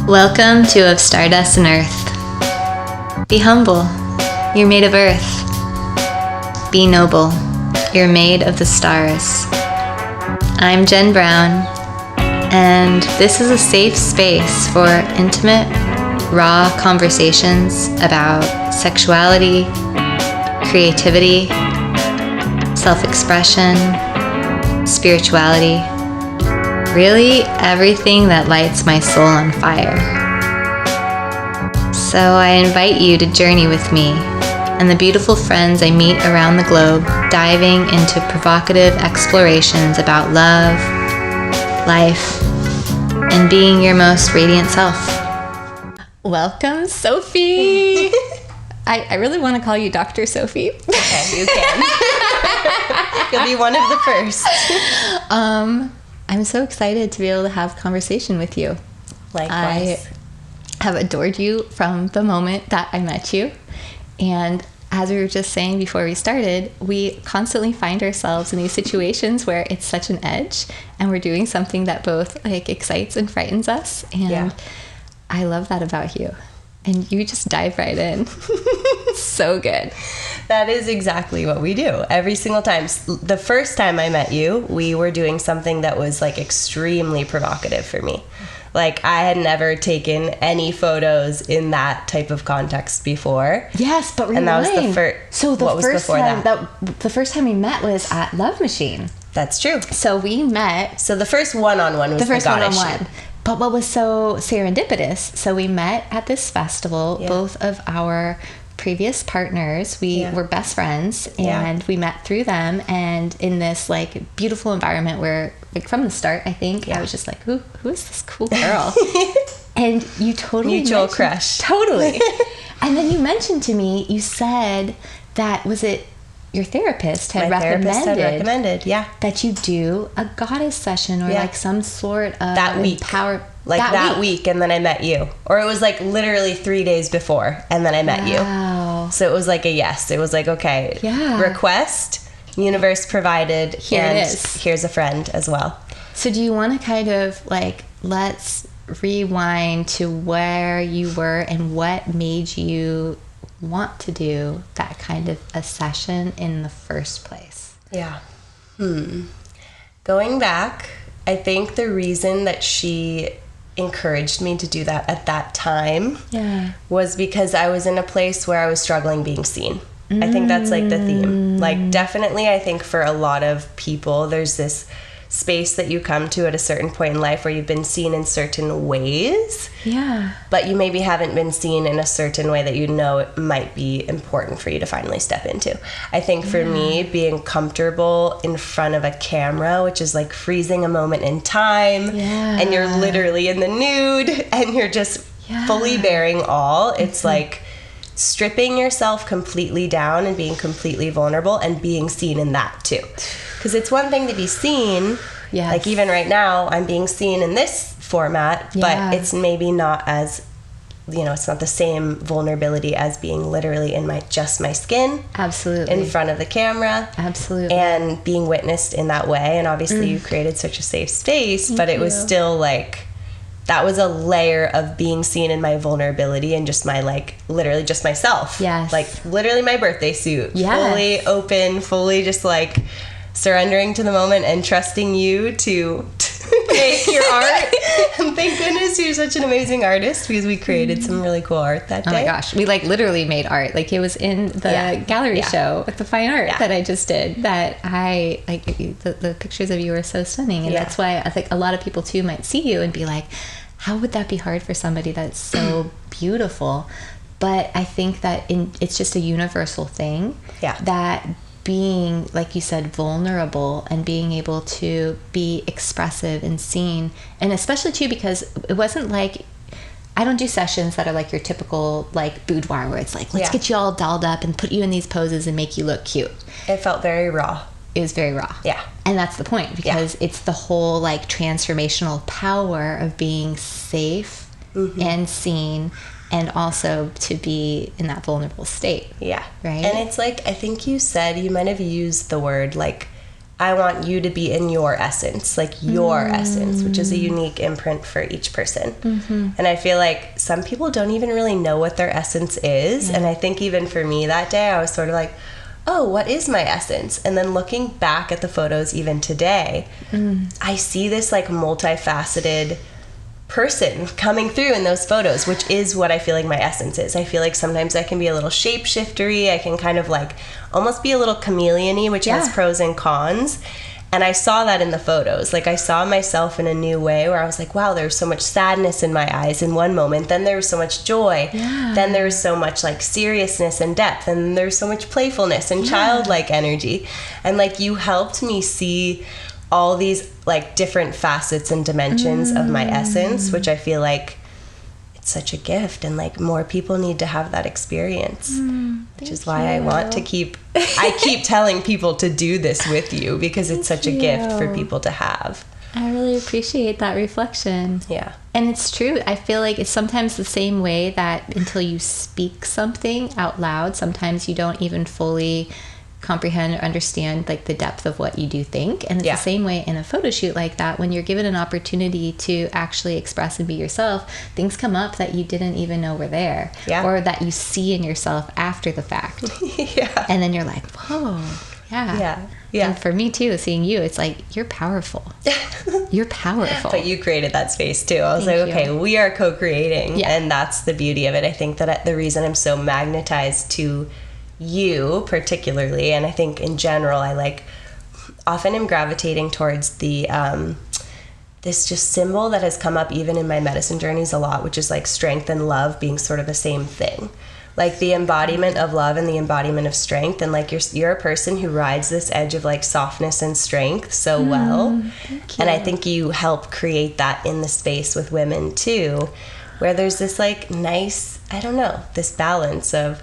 Welcome to Of Stardust and Earth. Be humble. You're made of earth. Be noble. You're made of the stars. I'm Jen Brown, and this is a safe space for intimate, raw conversations about sexuality, creativity, self-expression, spirituality, really everything that lights my soul on fire. So I invite you to journey with me and the beautiful friends I meet around the globe, diving into provocative explorations about love, life, and being your most radiant self. Welcome, Sophie! I really want to call you Dr. Sophie. Okay, you can. You'll be one of the first. I'm so excited to be able to have conversation with you. Likewise. I have adored you from the moment that I met you. And as we were just saying before we started, we constantly find ourselves in these situations where it's such an edge and we're doing something that both excites and frightens us. And I love that about you. And you just dive right in. So good. That is exactly what we do every single time. The first time I met you, we were doing something that was extremely provocative for me. I had never taken any photos in that type of context before. Yes, but rewind. And that was the first. So the what was first before time that? The first time we met was at Love Machine. That's true. So we met. So the first one-on-one was the first goddess one-on-one. But what was so serendipitous? So we met at this festival. Yeah. Both of our previous partners, we were best friends, and we met through them. And in this beautiful environment where, from the start, I think I was just like, who is this cool girl? And you totally mutual crush. Totally. And then you mentioned to me, you said that your therapist had recommended that you do a goddess session or some sort of that week. That week, and then I met you. Or it was literally 3 days before, and then I met you. So it was a yes. It was okay, request, universe provided, Here it is. Here's a friend as well. So do you want to kind of let's rewind to where you were and what made you want to do that kind of a session in the first place? Yeah. Going back, I think the reason that she encouraged me to do that at that time was because I was in a place where I was struggling being seen. I think that's the theme. Definitely, I think for a lot of people, there's this space that you come to at a certain point in life where you've been seen in certain ways. Yeah. But you maybe haven't been seen in a certain way that it might be important for you to finally step into. I think for me, being comfortable in front of a camera, which is freezing a moment in time, and you're literally in the nude, and you're just fully bearing all, it's stripping yourself completely down and being completely vulnerable and being seen in that too. Because it's one thing to be seen, even right now, I'm being seen in this format, but it's maybe not as, it's not the same vulnerability as being literally in my skin. Absolutely. In front of the camera. Absolutely. And being witnessed in that way. And obviously you created such a safe space, but it was still that was a layer of being seen in my vulnerability and just my literally just myself. Yes. Literally my birthday suit. Yes. Fully open, fully just surrendering to the moment and trusting you to make your art. And thank goodness you're such an amazing artist, because we created some really cool art that day. Oh my gosh, we literally made art. It was in the gallery show with the fine art that I just did, that I the pictures of you are so stunning, and that's why I think a lot of people too might see you and be like, how would that be hard for somebody that's so beautiful? But I think that it's just a universal thing that being, like you said, vulnerable and being able to be expressive and seen, and especially too because it wasn't I don't do sessions that are your typical boudoir where it's let's get you all dolled up and put you in these poses and make you look cute. It felt very raw. It was very raw. Yeah. And that's the point, because it's the whole transformational power of being safe and seen, and also to be in that vulnerable state. Yeah. Right? And it's I think you might have used the word I want you to be in your essence, like your essence, which is a unique imprint for each person. And I feel like some people don't even really know what their essence is. And I think even for me that day, I was sort of like, oh, what is my essence? And then looking back at the photos even today, I see this like multifaceted person coming through in those photos, which is what I feel like my essence is. I feel like sometimes I can be a little shapeshiftery. I can kind of like almost be a little chameleon-y, which has pros and cons. And I saw that in the photos. Like I saw myself in a new way where I was like, wow, there's so much sadness in my eyes in one moment. Then there was so much joy. Then there was so much like seriousness and depth. And there's so much playfulness and childlike energy. And like you helped me see all these like different facets and dimensions of my essence, which I feel like it's such a gift, and like more people need to have that experience, which is why I want to keep telling people to do this with you, because it's such a gift for people to have. I really appreciate that reflection. Yeah. And it's true. I feel like it's sometimes the same way that until you speak something out loud, sometimes you don't even fully comprehend or understand like the depth of what you do think. And it's the same way in a photo shoot like that. When you're given an opportunity to actually express and be yourself, things come up that you didn't even know were there, or that you see in yourself after the fact. And then you're like, whoa. Yeah. And for me too, seeing you, it's like, you're powerful. You're powerful. But you created that space too. I was okay, we are co-creating. And that's the beauty of it. I think that the reason I'm so magnetized to you particularly, and I think in general, I like often am gravitating towards the this just symbol that has come up even in my medicine journeys a lot, which is like strength and love being sort of the same thing, like the embodiment of love and the embodiment of strength. And like you're a person who rides this edge of like softness and strength so well. And I think you help create that in the space with women too, where there's this like nice, I don't know, this balance of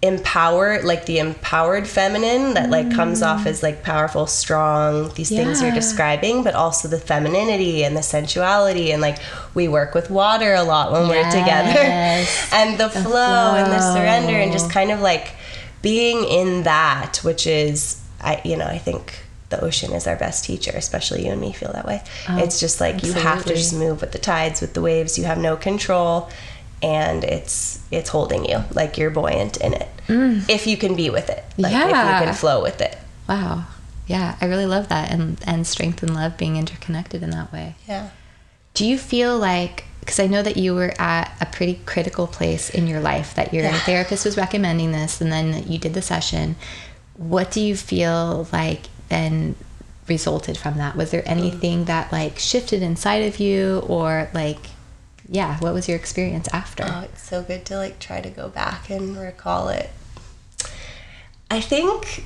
like the empowered feminine that like comes off as like powerful, strong, these things you're describing, but also the femininity and the sensuality. And like we work with water a lot when we're together, and the flow and the surrender, and just kind of like being in that, which is, I think the ocean is our best teacher, especially you and me feel that way. It's just like you have to just move with the tides, with the waves. You have no control. And it's holding you, like you're buoyant in it, if you can be with it, like if you can flow with it. Wow. Yeah, I really love that, and strength and love being interconnected in that way. Yeah. Do you feel like, because I know that you were at a pretty critical place in your life, that your therapist was recommending this, and then you did the session. What do you feel like then resulted from that? Was there anything that like shifted inside of you, or like, what was your experience after? Oh, it's so good to like try to go back and recall it. I think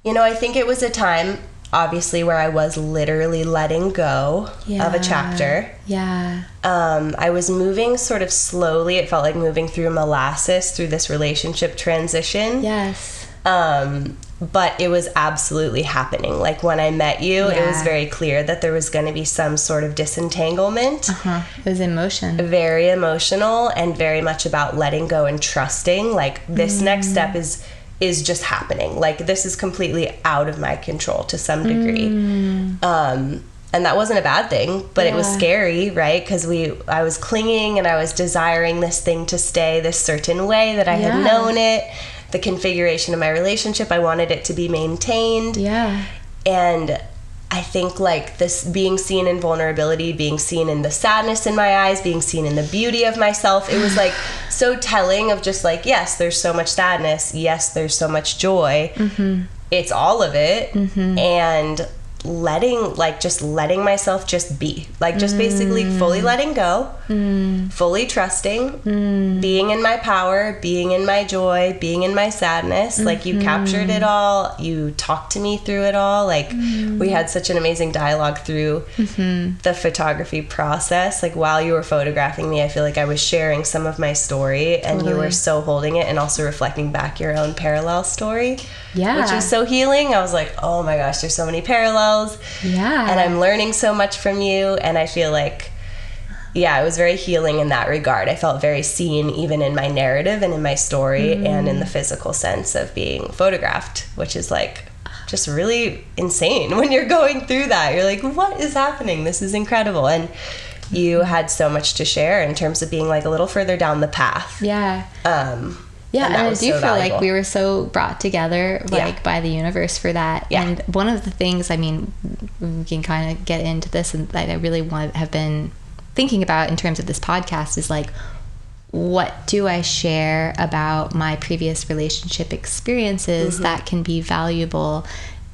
it was a time, obviously, where I was literally letting go of a chapter. I was moving sort of slowly. It felt like moving through molasses through this relationship transition. But it was absolutely happening. Like when I met you, it was very clear that there was going to be some sort of disentanglement. It was emotion. Very emotional, and very much about letting go and trusting. Like this next step is just happening. Like this is completely out of my control to some degree. And that wasn't a bad thing, but it was scary, right? Because I was clinging and I was desiring this thing to stay this certain way that I had known it. The configuration of my relationship, I wanted it to be maintained. And I think like this being seen in vulnerability, being seen in the sadness in my eyes, being seen in the beauty of myself, it was like so telling of just like, yes, there's so much sadness. Yes, there's so much joy. It's all of it. And letting myself just be, like just basically fully letting go, fully trusting, being in my power, being in my joy, being in my sadness. Like you captured it all, you talked to me through it all. Like we had such an amazing dialogue through the photography process. Like while you were photographing me, I feel like I was sharing some of my story, and you were so holding it and also reflecting back your own parallel story, which was so healing. I was like, oh my gosh, there's so many parallels. And I'm learning so much from you, and I feel like it was very healing in that regard. I felt very seen even in my narrative and in my story and in the physical sense of being photographed, which is like just really insane when you're going through that. You're like, what is happening? This is incredible. And you had so much to share in terms of being like a little further down the path. Yeah. Yeah, and I do feel like we were so brought together, like, by the universe for that. Yeah. And one of the things, I mean, we can kind of get into this, and that I really have been thinking about in terms of this podcast is, like, what do I share about my previous relationship experiences that can be valuable?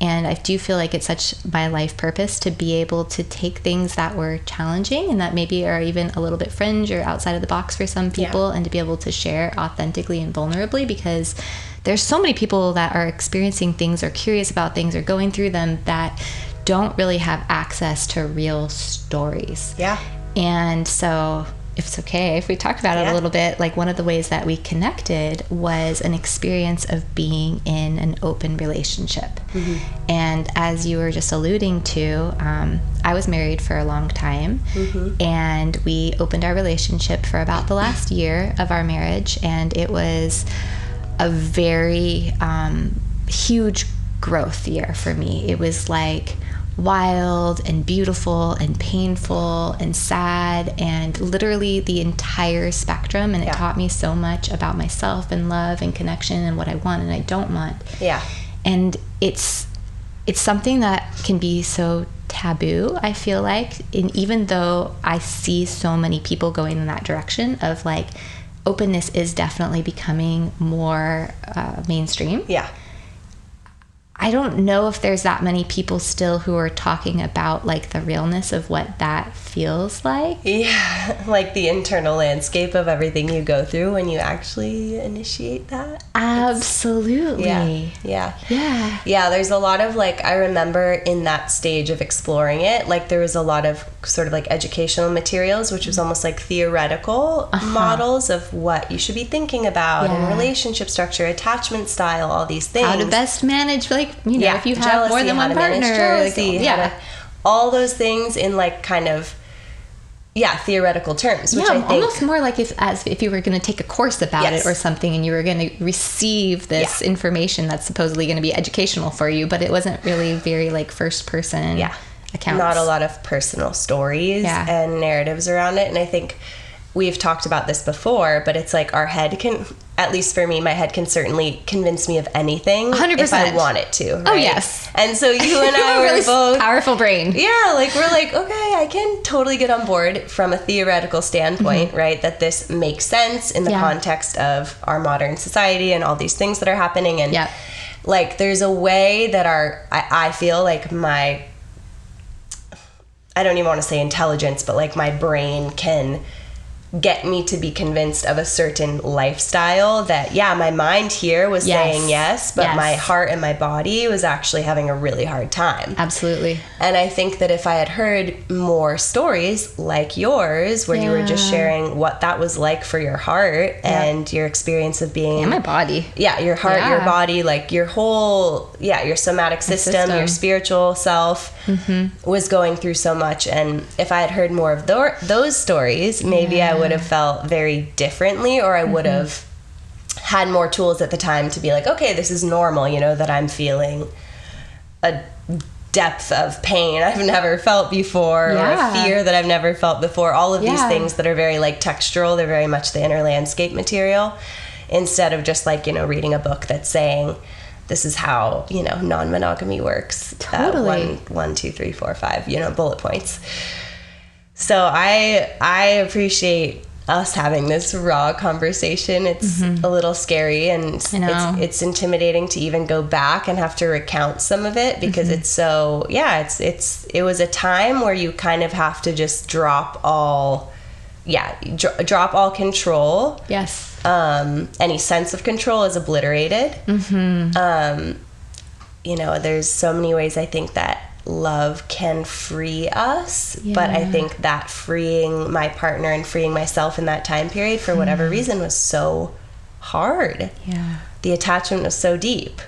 And I do feel like it's such my life purpose to be able to take things that were challenging and that maybe are even a little bit fringe or outside of the box for some people, and to be able to share authentically and vulnerably, because there's so many people that are experiencing things or curious about things or going through them that don't really have access to real stories. Yeah. And so, if it's okay, if we talk about it a little bit, like, one of the ways that we connected was an experience of being in an open relationship. And as you were just alluding to, I was married for a long time, and we opened our relationship for about the last year of our marriage, and it was a very huge growth year for me. It was like wild and beautiful and painful and sad and literally the entire spectrum, and it taught me so much about myself and love and connection and what I want and I don't want. And it's something that can be so taboo, I feel like, and even though I see so many people going in that direction of, like, openness is definitely becoming more mainstream. I don't know if there's that many people still who are talking about, like, the realness of what that feels like. Yeah, like the internal landscape of everything you go through when you actually initiate that. Absolutely. Yeah, there's a lot of, like, I remember in that stage of exploring it, like, there was a lot of sort of, like, educational materials, which was almost like theoretical models of what you should be thinking about, and relationship structure, attachment style, all these things. How to best manage, like, you know, if you have jealousy, more than one partner. Jealousy, like, all those things in, like, kind of, theoretical terms, which I think almost more like if you were going to take a course about it or something, and you were going to receive this information that's supposedly going to be educational for you, but it wasn't really very, like, first person accounts. Not a lot of personal stories and narratives around it. And I think we've talked about this before, but it's like our head can, at least for me, my head can certainly convince me of anything 100%. If I want it to. Right? Oh, yes. And so you and I were really both... powerful brain. Yeah, like, we're like, okay, I can totally get on board from a theoretical standpoint, right? That this makes sense in the context of our modern society and all these things that are happening. And like, there's a way that I feel like my... I don't even want to say intelligence, but, like, my brain can get me to be convinced of a certain lifestyle that, my mind here was saying yes, but my heart and my body was actually having a really hard time. Absolutely. And I think that if I had heard more stories like yours, where you were just sharing what that was like for your heart and your experience of being... And my body. Yeah, your heart, your body, like, your whole... your somatic system, your spiritual self was going through so much. And if I had heard more of those stories, maybe I would have felt very differently, or I would have had more tools at the time to be like, okay, this is normal, you know, that I'm feeling a depth of pain I've never felt before, or a fear that I've never felt before. All of these things that are very, like, textural, they're very much the inner landscape material, instead of just, like, you know, reading a book that's saying, this is how, you know, non-monogamy works. Totally. 1, 2, 3, 4, 5, you know, bullet points. So I appreciate us having this raw conversation. It's a little scary, and it's intimidating to even go back and have to recount some of it, because it's so, it was a time where you kind of have to just drop all control. Yes. Any sense of control is obliterated. You know, there's so many ways I think that love can free us, but I think that freeing my partner and freeing myself in that time period, for whatever reason, was so hard. The attachment was so deep.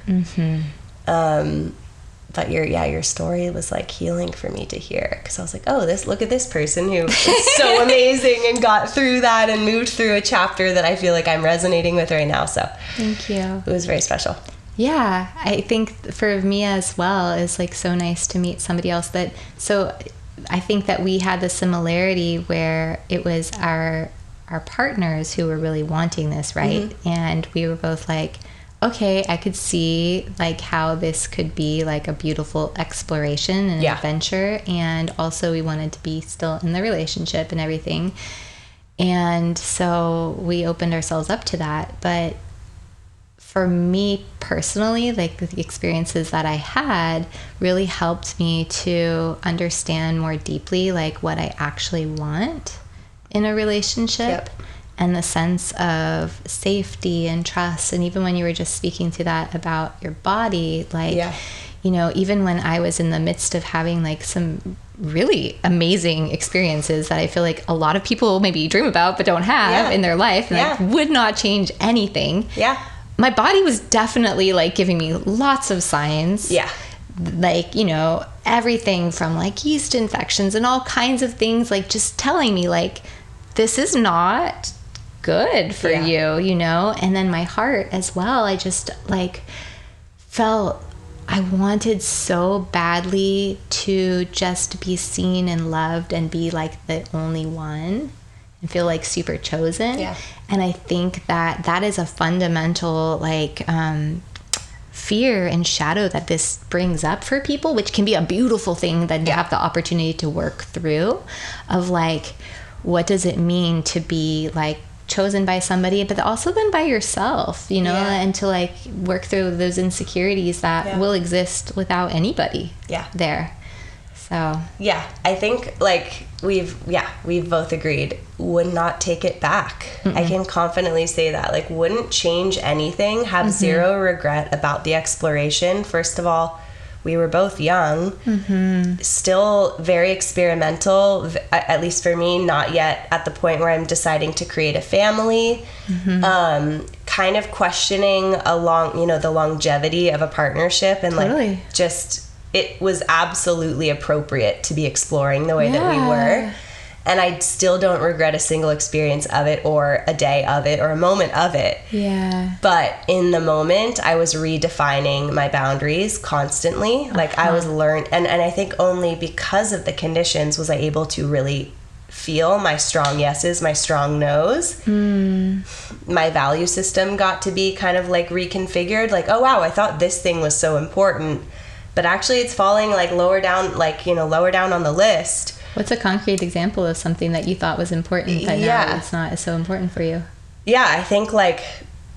But your story was, like, healing for me to hear, because I was like, oh, look at this person who is so amazing and got through that and moved through a chapter that I feel like I'm resonating with right now. So thank you. It was very special. Yeah, I think for me as well, it's like so nice to meet somebody else that, so I think that we had the similarity where it was our partners who were really wanting this, right? Mm-hmm. And we were both like, okay, I could see like how this could be like a beautiful exploration and adventure. And also we wanted to be still in the relationship and everything. And so we opened ourselves up to that. But for me personally, like the experiences that I had really helped me to understand more deeply like what I actually want in a relationship. Yep. And the sense of safety and trust. And even when you were just speaking to that about your body, like, you know, even when I was in the midst of having like some really amazing experiences that I feel like a lot of people maybe dream about but don't have in their life, and like would not change anything. My body was definitely like giving me lots of signs. Like, you know, everything from like yeast infections and all kinds of things, like just telling me like, this is not good for you, you know? And then my heart as well, I just like felt I wanted so badly to just be seen and loved and be like the only one and feel like super chosen. And I think that that is a fundamental like fear and shadow that this brings up for people, which can be a beautiful thing that you have the opportunity to work through, of like, what does it mean to be like chosen by somebody, but also then by yourself, you know, and to like work through those insecurities that will exist without anybody there. So I think like we've both agreed, would not take it back. I can confidently say that, like, wouldn't change anything, have zero regret about the exploration. First of all, we were both young, still very experimental, at least for me, not yet at the point where I'm deciding to create a family, kind of questioning the longevity of a partnership, and like just, it was absolutely appropriate to be exploring the way that we were. And I still don't regret a single experience of it, or a day of it, or a moment of it. But in the moment, I was redefining my boundaries constantly. Like I was and I think only because of the conditions was I able to really feel my strong yeses, my strong nos. My value system got to be kind of like reconfigured. Like, oh wow, I thought this thing was so important, but actually it's falling like lower down on the list. What's a concrete example of something that you thought was important that now it's not so important for you? I think like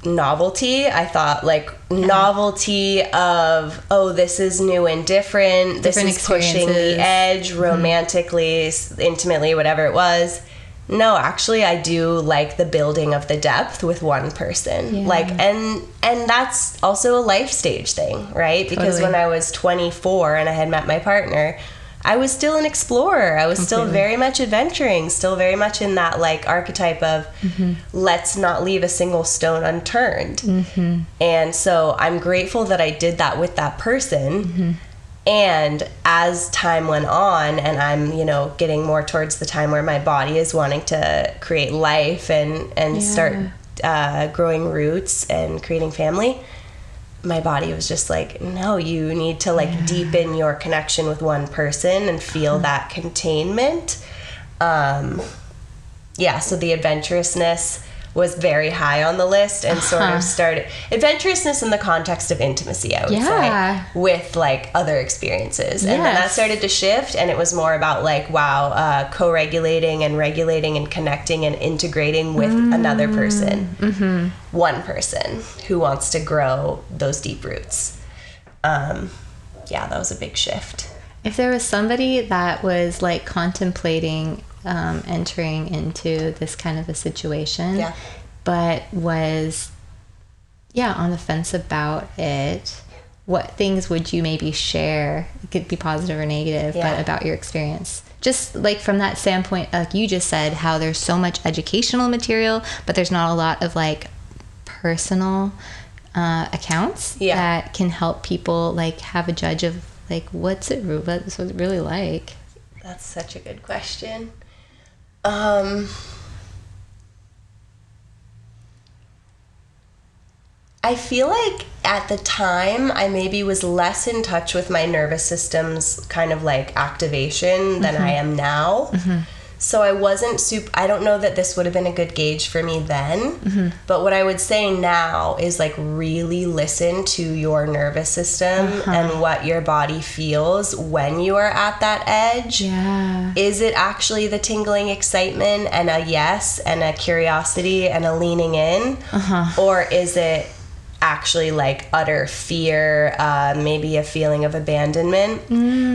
novelty. I thought like novelty of, oh, this is new and different. This is pushing the edge romantically, intimately, whatever it was. No, actually, I do like the building of the depth with one person. Like, and that's also a life stage thing, right? Because when I was 24 and I had met my partner, I was still an explorer. I was still very much adventuring, still very much in that like archetype of let's not leave a single stone unturned. And so I'm grateful that I did that with that person. And as time went on, and I'm, you know, getting more towards the time where my body is wanting to create life and start growing roots and creating family, my body was just like, no, you need to like deepen your connection with one person and feel that containment. So the adventurousness was very high on the list, and sort of started adventurousness in the context of intimacy, I would say, with like other experiences. And then that started to shift, and it was more about like, co-regulating and regulating and connecting and integrating with another person, one person who wants to grow those deep roots. That was a big shift. If there was somebody that was like contemplating entering into this kind of a situation, but was on the fence about it, what things would you maybe share? It could be positive or negative, but about your experience, just like from that standpoint, like you just said, how there's so much educational material, but there's not a lot of like personal accounts that can help people like have a judge of like what's it really like. That's such a good question. I feel like at the time I maybe was less in touch with my nervous system's kind of like activation than I am now. So I wasn't I don't know that this would have been a good gauge for me then, but what I would say now is like really listen to your nervous system and what your body feels when you are at that edge. Yeah. Is it actually the tingling excitement and a yes and a curiosity and a leaning in? Or is it actually like utter fear, maybe a feeling of abandonment,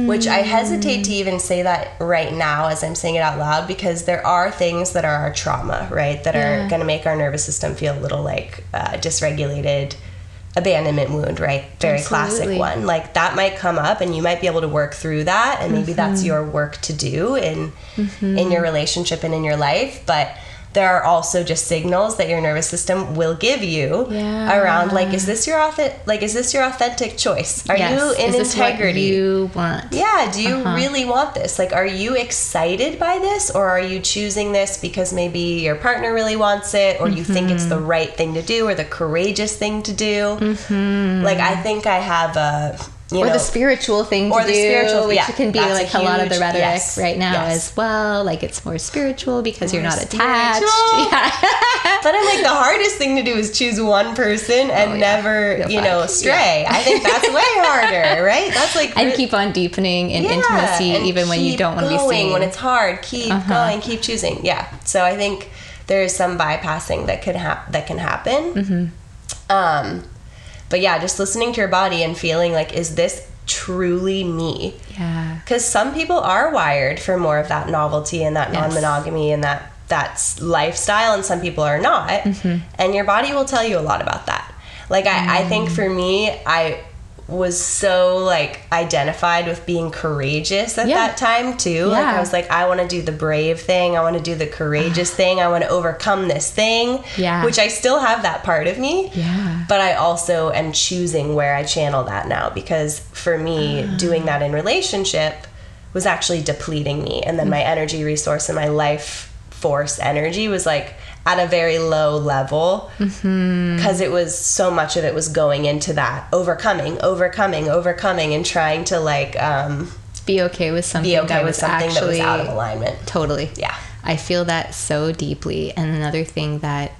which I hesitate to even say that right now as I'm saying it out loud, because there are things that are our trauma, right, that are going to make our nervous system feel a little like dysregulated. Abandonment wound, right? Very classic one. Like that might come up and you might be able to work through that, and maybe that's your work to do in your relationship and in your life. But there are also just signals that your nervous system will give you around, like, is this your authentic choice? Are you in is integrity? This what you want? Yeah. Do you really want this? Like, are you excited by this, or are you choosing this because maybe your partner really wants it, or you think it's the right thing to do, or the courageous thing to do? Like, I think I have a... the spiritual thing to do, which can be like a lot of the rhetoric right now as well. Like it's more spiritual because you're not attached. But I'm like, the hardest thing to do is choose one person and never, stray. I think that's way harder, right? That's like... And keep on deepening in intimacy even when you don't want to be seen. When it's hard, keep going, keep choosing. Yeah. So I think there's some bypassing that can happen. But yeah, just listening to your body and feeling like, is this truly me? Yeah. Because some people are wired for more of that novelty and that non-monogamy and that lifestyle, and some people are not. And your body will tell you a lot about that. Like, I think for me, I was so like identified with being courageous at that time too. Like I was like, I want to do the brave thing, I want to do the courageous thing, I want to overcome this thing, which I still have that part of me, but I also am choosing where I channel that now, because for me doing that in relationship was actually depleting me, and then my energy resource and my life force energy was like at a very low level, because it was so much of it was going into that overcoming and trying to like be okay with something that was out of alignment. Totally. Yeah. I feel that so deeply. And another thing that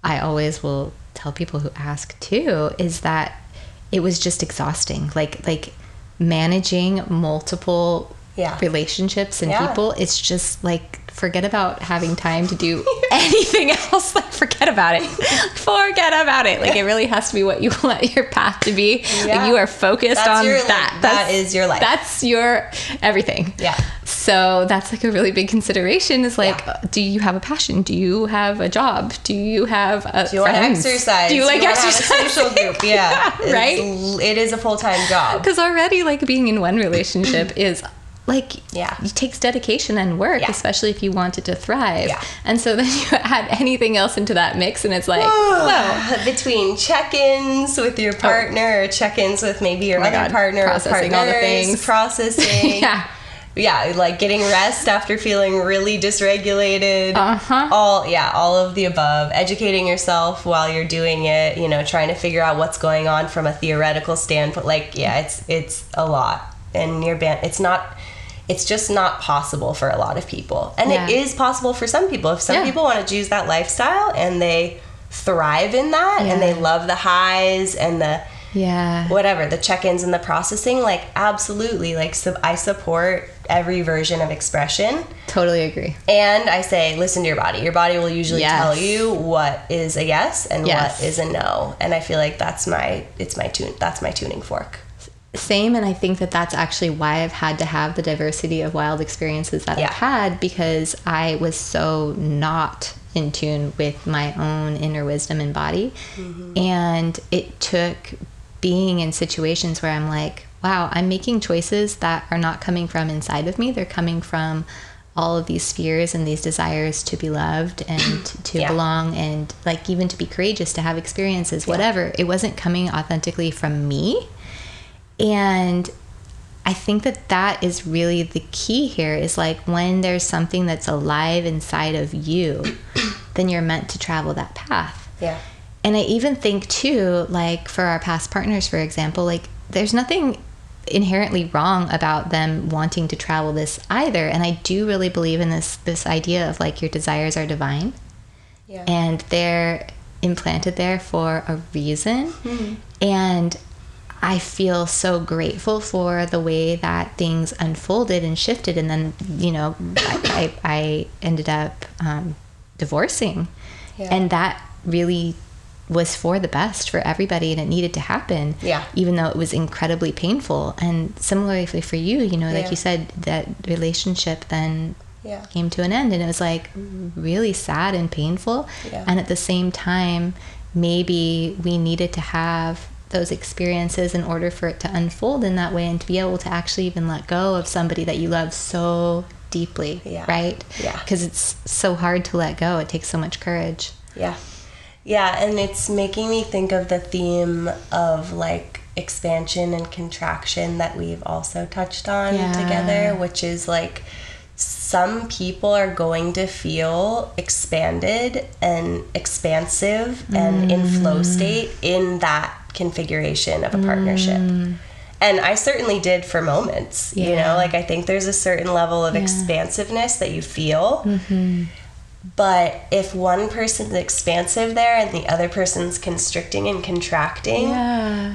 I always will tell people who ask too is that it was just exhausting. Like managing multiple relationships and people, it's just like, forget about having time to do anything else. Like, forget about it. Like, it really has to be what you want your path to be. Like, you are focused on that. That is your life. That's your everything. Yeah. So that's like a really big consideration, is like, do you have a passion? Do you have a job? Do you have a Do you want to exercise? Do you like exercise? Have a social group? Yeah. Right? It is a full-time job. Because already, like, being in one relationship is... like, it takes dedication and work, especially if you want it to thrive. And so then you add anything else into that mix, and it's like, whoa. Between check-ins with your partner, or check-ins with maybe your other partner, processing all the things, processing, like getting rest after feeling really dysregulated, all of the above, educating yourself while you're doing it, trying to figure out what's going on from a theoretical standpoint. Like, it's a lot, and it's just not possible for a lot of people. And it is possible for some people. If some people want to choose that lifestyle and they thrive in that and they love the highs and the whatever, the check-ins and the processing, like, absolutely. Like, I support every version of expression. Totally agree. And I say, listen to your body. Your body will usually tell you what is a yes and what is a no. And I feel like that's my tuning fork. Same, and I think that that's actually why I've had to have the diversity of wild experiences that I've had, because I was so not in tune with my own inner wisdom and body. And it took being in situations where I'm like, wow, I'm making choices that are not coming from inside of me. They're coming from all of these fears and these desires to be loved and to belong, and like even to be courageous, to have experiences, whatever. It wasn't coming authentically from me. And I think that is really the key here, is like, when there's something that's alive inside of you, then you're meant to travel that path. And I even think too, like for our past partners, for example, like there's nothing inherently wrong about them wanting to travel this either. And I do really believe in this idea of like your desires are divine, and they're implanted there for a reason. And I feel so grateful for the way that things unfolded and shifted. And then, you know, I ended up divorcing, and that really was for the best for everybody, and it needed to happen, even though it was incredibly painful. And similarly for you, you know, like you said, that relationship then came to an end, and it was like really sad and painful. And at the same time, maybe we needed to have those experiences in order for it to unfold in that way, and to be able to actually even let go of somebody that you love so deeply, right? Because it's so hard to let go. It takes so much courage. Yeah, and it's making me think of the theme of like expansion and contraction that we've also touched on together, which is like some people are going to feel expanded and expansive and in flow state in that configuration of a partnership. And I certainly did for moments, you know, like I think there's a certain level of expansiveness that you feel. But if one person's expansive there and the other person's constricting and contracting,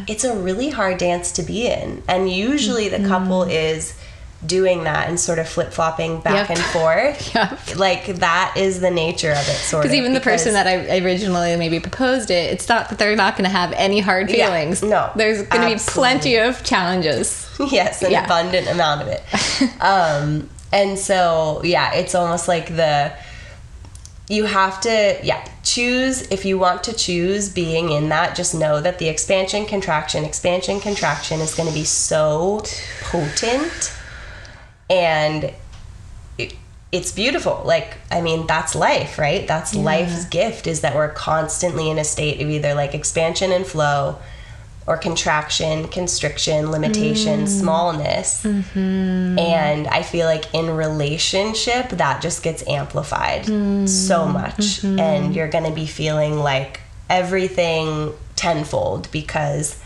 it's a really hard dance to be in. And usually the couple is doing that and sort of flip-flopping back and forth. Like that is the nature of it, sort of. Because even the person that I originally maybe proposed it, it's not that they're not going to have any hard feelings. No. There's going to be plenty of challenges. Yes, an abundant amount of it. And so, it's almost like you have to, choose. If you want to choose being in that, just know that the expansion, contraction is going to be so potent, and it's beautiful. Like, I mean, that's life, right? That's life's gift, is that we're constantly in a state of either like expansion and flow, or contraction, constriction, limitation, smallness. And I feel like in relationship, that just gets amplified so much. And you're going to be feeling like everything tenfold, because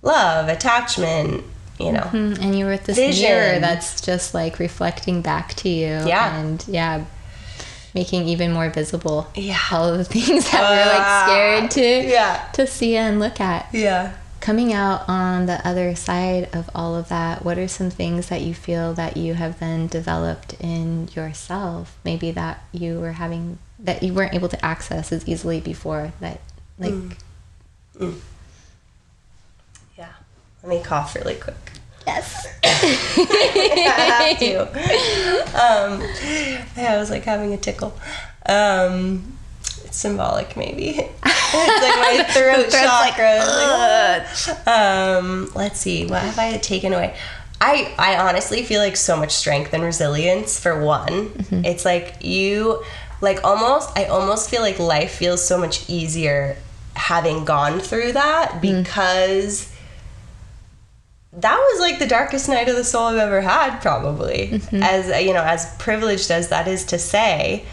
love, attachment, you know. And you're with this vision. Mirror that's just like reflecting back to you. And making even more visible all of the things that we're like scared to see and look at. Coming out on the other side of all of that, what are some things that you feel that you have then developed in yourself, maybe that you were having, that you weren't able to access as easily before, that like Let me cough really quick. Yes. I have to. I was like having a tickle. It's symbolic, maybe. It's like my throat chakra. Let's see. What have I taken away? I honestly feel like so much strength and resilience, for one. It's like I almost feel like life feels so much easier having gone through that, because that was like the darkest night of the soul I've ever had, probably. As you know, as privileged as that is to say,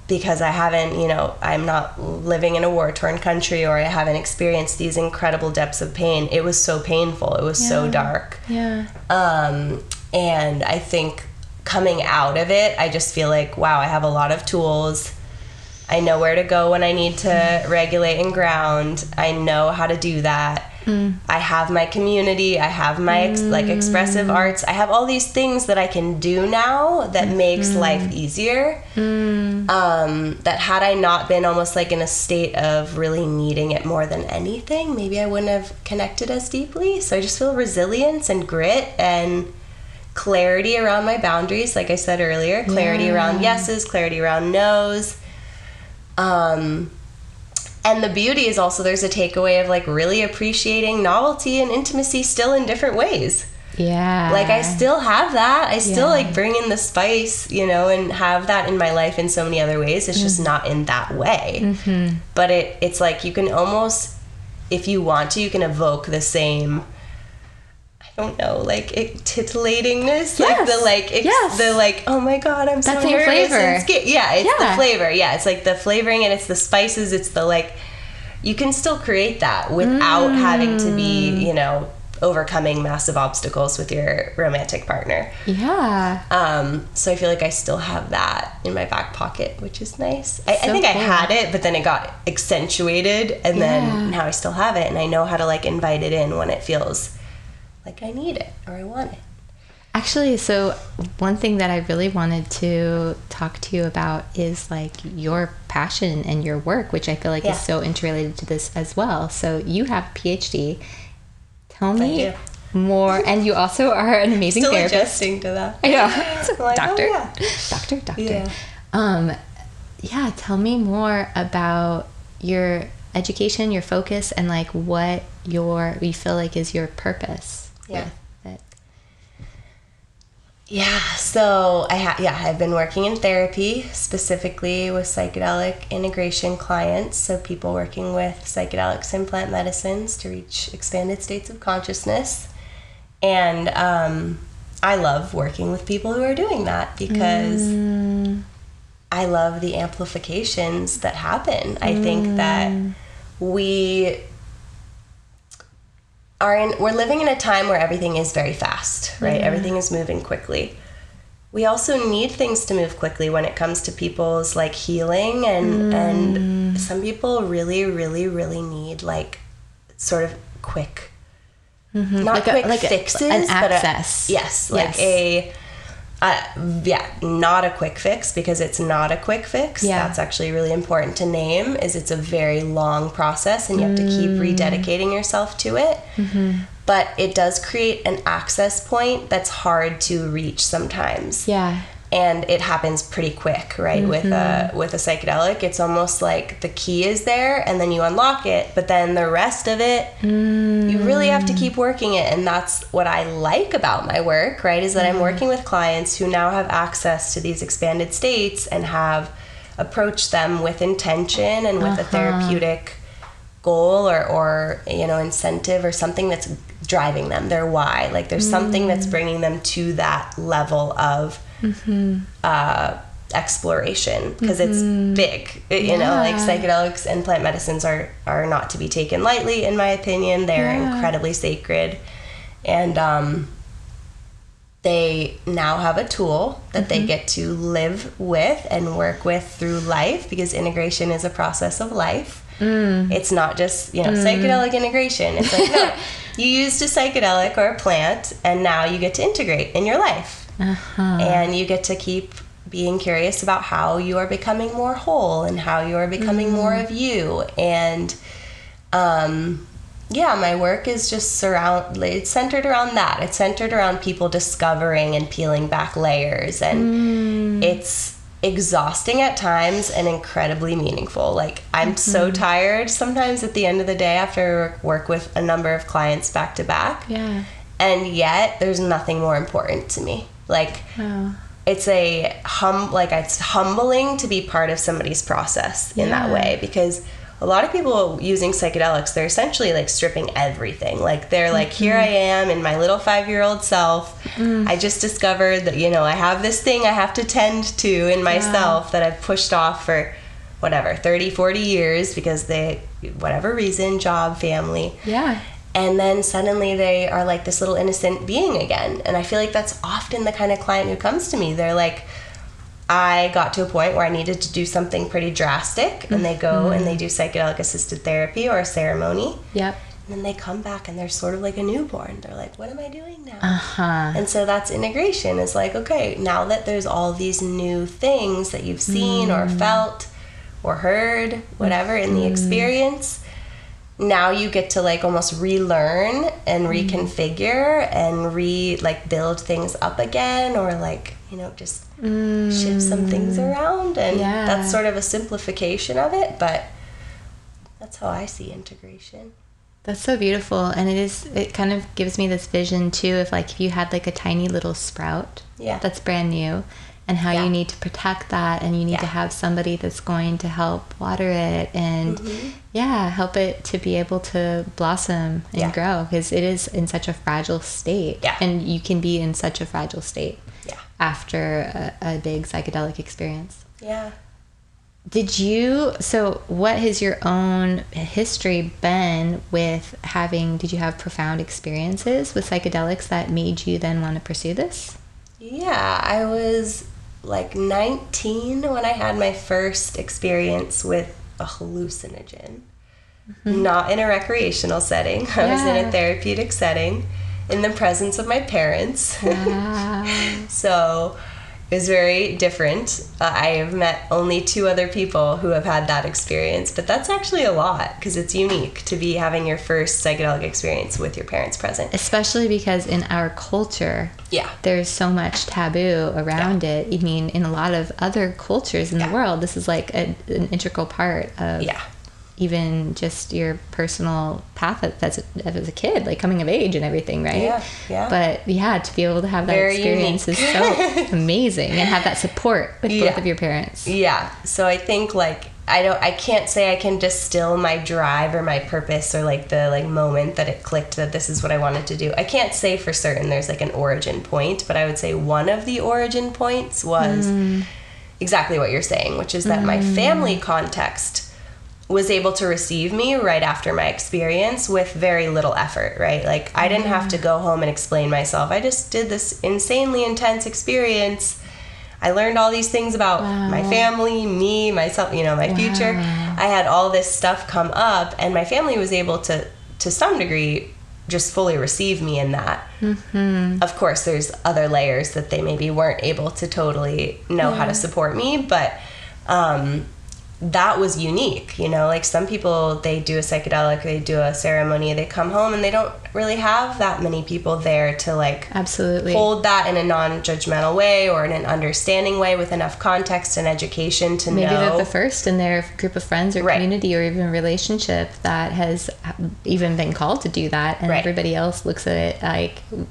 because I haven't, I'm not living in a war-torn country, or I haven't experienced these incredible depths of pain. It was so painful. It was so dark. And I think coming out of it, I just feel like, wow, I have a lot of tools. I know where to go when I need to regulate and ground. I know how to do that. I have my community. I have my expressive arts. I have all these things that I can do now that makes life easier. That had I not been almost like in a state of really needing it more than anything, maybe I wouldn't have connected as deeply. So I just feel resilience and grit and clarity around my boundaries. Like I said earlier, clarity around yeses, clarity around nos. And the beauty is also there's a takeaway of like really appreciating novelty and intimacy still in different ways. Like I still have that. I still like bring in the spice, and have that in my life in so many other ways. It's just not in that way. But it's like you can almost, if you want to, you can evoke the same, I don't know, like titillatingness, the oh my god, I'm so nervous and scared. It's the flavor. It's like the flavoring, and it's the spices. It's the like, you can still create that without having to be, you know, overcoming massive obstacles with your romantic partner. Yeah. So I feel like I still have that in my back pocket, which is nice. I think I had it, but then it got accentuated, and then now I still have it, and I know how to like invite it in when it feels like I need it or I want it. Actually, so one thing that I really wanted to talk to you about is like your passion and your work, which I feel like is so interrelated to this as well. So you have a PhD. Tell me more. And you also are an amazing Still therapist. Adjusting to that. I know. Like, doctor. oh, yeah. Doctor. Yeah, tell me more about your education, your focus, and like what you feel like is your purpose. Yeah. With it. Yeah, so I've been working in therapy, specifically with psychedelic integration clients, so people working with psychedelics and plant medicines to reach expanded states of consciousness. And I love working with people who are doing that because I love the amplifications that happen. I think that we're living in a time where everything is very fast, right? Everything is moving quickly. We also need things to move quickly when it comes to people's like healing, and some people really, really, really need like sort of quick, not like quick fixes, an but access. Not a quick fix, because it's not a quick fix. Yeah. That's actually really important to name, is it's a very long process and you have to keep rededicating yourself to it. But it does create an access point that's hard to reach sometimes. Yeah. And it happens pretty quick, right? With a psychedelic, it's almost like the key is there and then you unlock it, but then the rest of it, you really have to keep working it. And that's what I like about my work, right? Is that I'm working with clients who now have access to these expanded states and have approached them with intention and with a therapeutic goal or you know, incentive or something that's driving them, their why. Like there's something that's bringing them to that level of exploration, because it's big, you know, like psychedelics and plant medicines are not to be taken lightly, in my opinion. They're incredibly sacred, and they now have a tool that they get to live with and work with through life, because integration is a process of life. It's not just, you know, psychedelic integration. It's like, no, you used a psychedelic or a plant and now you get to integrate in your life. And you get to keep being curious about how you are becoming more whole and how you are becoming more of you. And my work is just it's centered around that. It's centered around people discovering and peeling back layers, and it's exhausting at times and incredibly meaningful. Like I'm so tired sometimes at the end of the day after I work with a number of clients back to back. And yet there's nothing more important to me. Like it's it's humbling to be part of somebody's process in that way, because a lot of people using psychedelics, they're essentially like stripping everything. Like they're like, here I am in my little 5-year-old self. I just discovered that, you know, I have this thing I have to tend to in myself that I've pushed off for whatever, 30, 40 years because whatever reason, job, family. And then suddenly they are like this little innocent being again. And I feel like that's often the kind of client who comes to me. They're like, I got to a point where I needed to do something pretty drastic, and they go and they do psychedelic assisted therapy or a ceremony. And then they come back and they're sort of like a newborn. They're like, what am I doing now? And so that's integration. It's like, okay, now that there's all these new things that you've seen or felt or heard, whatever, in the experience, now you get to like almost relearn and reconfigure and build things up again, or like, you know, just shift some things around. And that's sort of a simplification of it, but that's how I see integration. That's so beautiful. And it kind of gives me this vision too of like if you had like a tiny little sprout that's brand new, and how you need to protect that, and you need to have somebody that's going to help water it and help it to be able to blossom and grow, because it is in such a fragile state, and you can be in such a fragile state after a big psychedelic experience. So what has your own history been with did you have profound experiences with psychedelics that made you then want to pursue this? Yeah, I was like 19 when I had my first experience with a hallucinogen. Not in a recreational setting. I was in a therapeutic setting in the presence of my parents. Wow. So it was very different. I have met only 2 other people who have had that experience, but that's actually a lot because it's unique to be having your first psychedelic experience with your parents present. Especially because in our culture, there's so much taboo around it. I mean, in a lot of other cultures in the world, this is like an integral part of even just your personal path as a kid, like coming of age and everything, right? Yeah. But to be able to have that very experience unique. Is so amazing, and have that support with both of your parents. Yeah. So I think like I can't say I can distill my drive or my purpose or like the moment that it clicked that this is what I wanted to do. I can't say for certain there's like an origin point, but I would say one of the origin points was exactly what you're saying, which is that my family context was able to receive me right after my experience with very little effort, right? Like I didn't have to go home and explain myself. I just did this insanely intense experience. I learned all these things about my family, me, myself, my future. I had all this stuff come up, and my family was able to some degree just fully receive me in that. Of course, there's other layers that they maybe weren't able to totally know how to support me, but that was unique, like some people, they do a psychedelic, they do a ceremony, they come home and they don't really have that many people there to like absolutely hold that in a non-judgmental way or in an understanding way with enough context and education to maybe know. They're the first in their group of friends or community or even relationship that has even been called to do that, and everybody else looks at it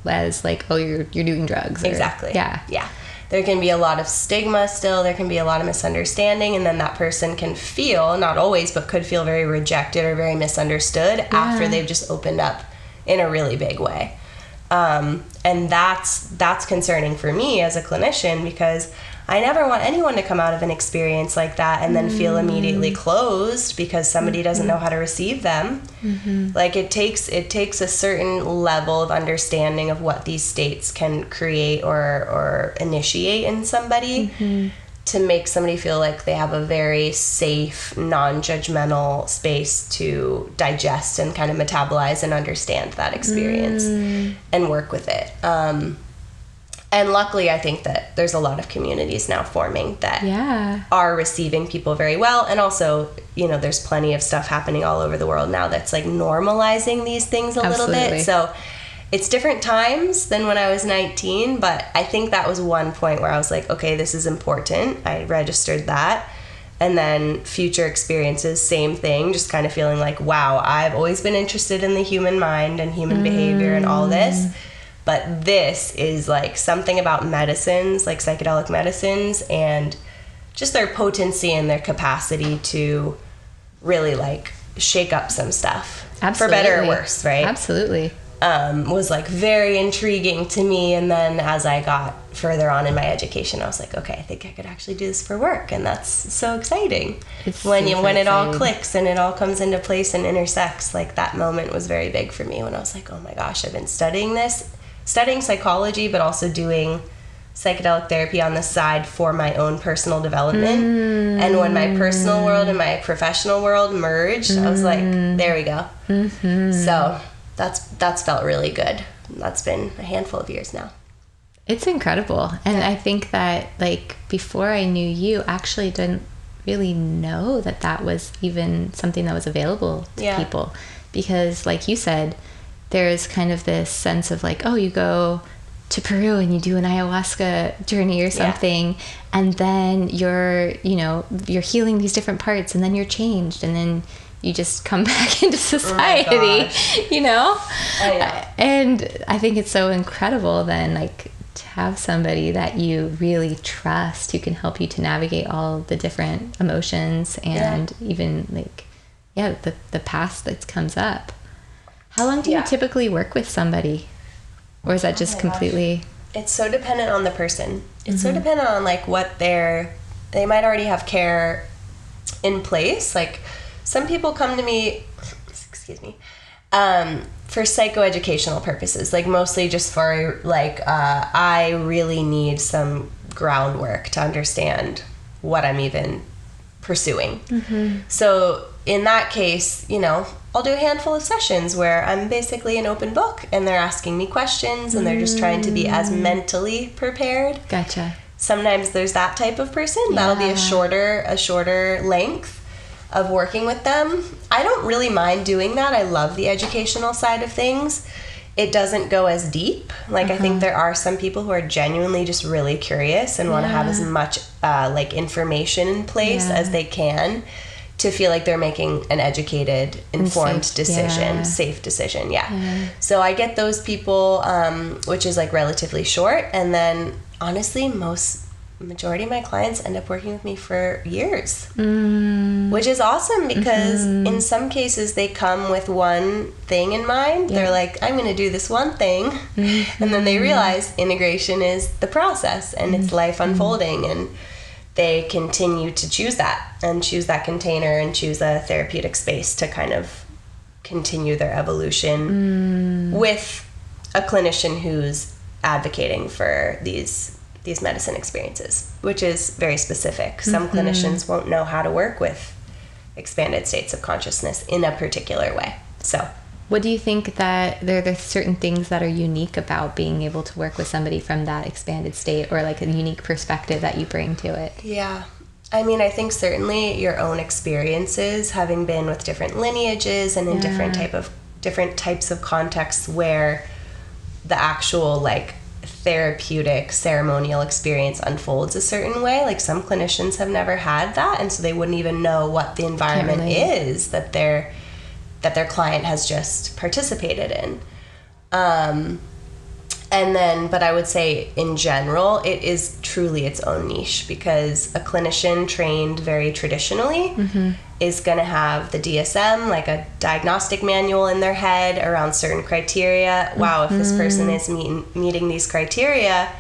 as oh, you're doing drugs. Exactly. Yeah. There can be a lot of stigma still. There can be a lot of misunderstanding, and then that person can feel, not always, but could feel very rejected or very misunderstood after they've just opened up in a really big way. And that's concerning for me as a clinician, because I never want anyone to come out of an experience like that and then feel immediately closed because somebody doesn't know how to receive them. Like it takes a certain level of understanding of what these states can create or initiate in somebody to make somebody feel like they have a very safe, non-judgmental space to digest and kind of metabolize and understand that experience and work with it. And luckily, I think that there's a lot of communities now forming that are receiving people very well. And also, there's plenty of stuff happening all over the world now that's like normalizing these things a little bit. So it's different times than when I was 19, but I think that was one point where I was like, okay, this is important. I registered that. And then future experiences, same thing, just kind of feeling like, wow, I've always been interested in the human mind and human behavior and all this. But this is like something about medicines, like psychedelic medicines, and just their potency and their capacity to really like shake up some stuff. Absolutely. For better or worse, right? Absolutely. Was like very intriguing to me. And then as I got further on in my education, I was like, okay, I think I could actually do this for work. And that's so exciting. When it all clicks and it all comes into place and intersects, like that moment was very big for me when I was like, oh my gosh, I've been studying psychology, but also doing psychedelic therapy on the side for my own personal development. And when my personal world and my professional world merged, I was like, there we go. So that's felt really good. That's been a handful of years now. It's incredible. And I think that like before I knew you, actually didn't really know that was even something that was available to people, because like you said, there's kind of this sense of like, oh, you go to Peru and you do an ayahuasca journey or something, and then you're healing these different parts, and then you're changed, and then you just come back into society, I know. And I think it's so incredible then, like, to have somebody that you really trust who can help you to navigate all the different emotions and even like, the past that comes up. How long do you typically work with somebody? Or is that just completely... Gosh. It's so dependent on the person. It's so dependent on like what they might already have care in place. Like, some people come to me, excuse me, for psychoeducational purposes, like mostly just for like, I really need some groundwork to understand what I'm even pursuing. So in that case, you know, I'll do a handful of sessions where I'm basically an open book and they're asking me questions and they're just trying to be as mentally prepared. Gotcha. Sometimes there's that type of person. That'll be a shorter length of working with them. I don't really mind doing that. I love the educational side of things. It doesn't go as deep. Like, I think there are some people who are genuinely just really curious and want to have as much like information in place as they can to feel like they're making an educated, informed decision, safe decision. So I get those people, which is like relatively short. And then honestly, majority of my clients end up working with me for years, which is awesome because in some cases they come with one thing in mind. They're like, I'm going to do this one thing. And then they realize integration is the process and it's life unfolding, and they continue to choose that and choose that container and choose a therapeutic space to kind of continue their evolution with a clinician who's advocating for these medicine experiences, which is very specific. Some clinicians won't know how to work with expanded states of consciousness in a particular way. So what do you think that there are certain things that are unique about being able to work with somebody from that expanded state, or like a unique perspective that you bring to it? Yeah. I mean, I think certainly your own experiences, having been with different lineages and in different types of contexts where the actual like therapeutic ceremonial experience unfolds a certain way. Like, some clinicians have never had that, and so they wouldn't even know what the environment is that their client has just participated in. And then, but I would say in general, it is truly its own niche, because a clinician trained very traditionally is going to have the DSM, like a diagnostic manual in their head around certain criteria. Wow, if this person is meeting these criteria,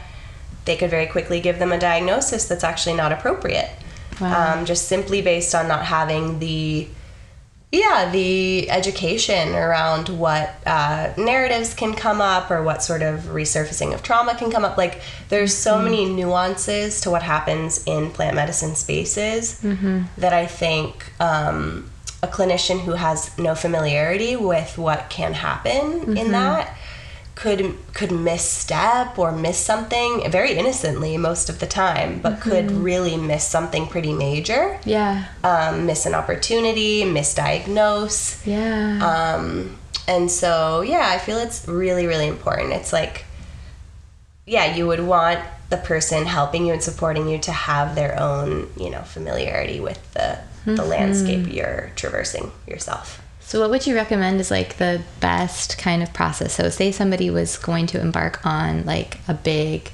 they could very quickly give them a diagnosis that's actually not appropriate. Wow. Just simply based on not having the education around what narratives can come up, or what sort of resurfacing of trauma can come up. Like, there's so many nuances to what happens in plant medicine spaces that I think a clinician who has no familiarity with what can happen in that could misstep or miss something very innocently most of the time, but could really miss something pretty major. Miss an opportunity, misdiagnose. And so, I feel it's really, really important. It's like, you would want the person helping you and supporting you to have their own, familiarity with the landscape you're traversing yourself. So what would you recommend is like the best kind of process? So say somebody was going to embark on like a big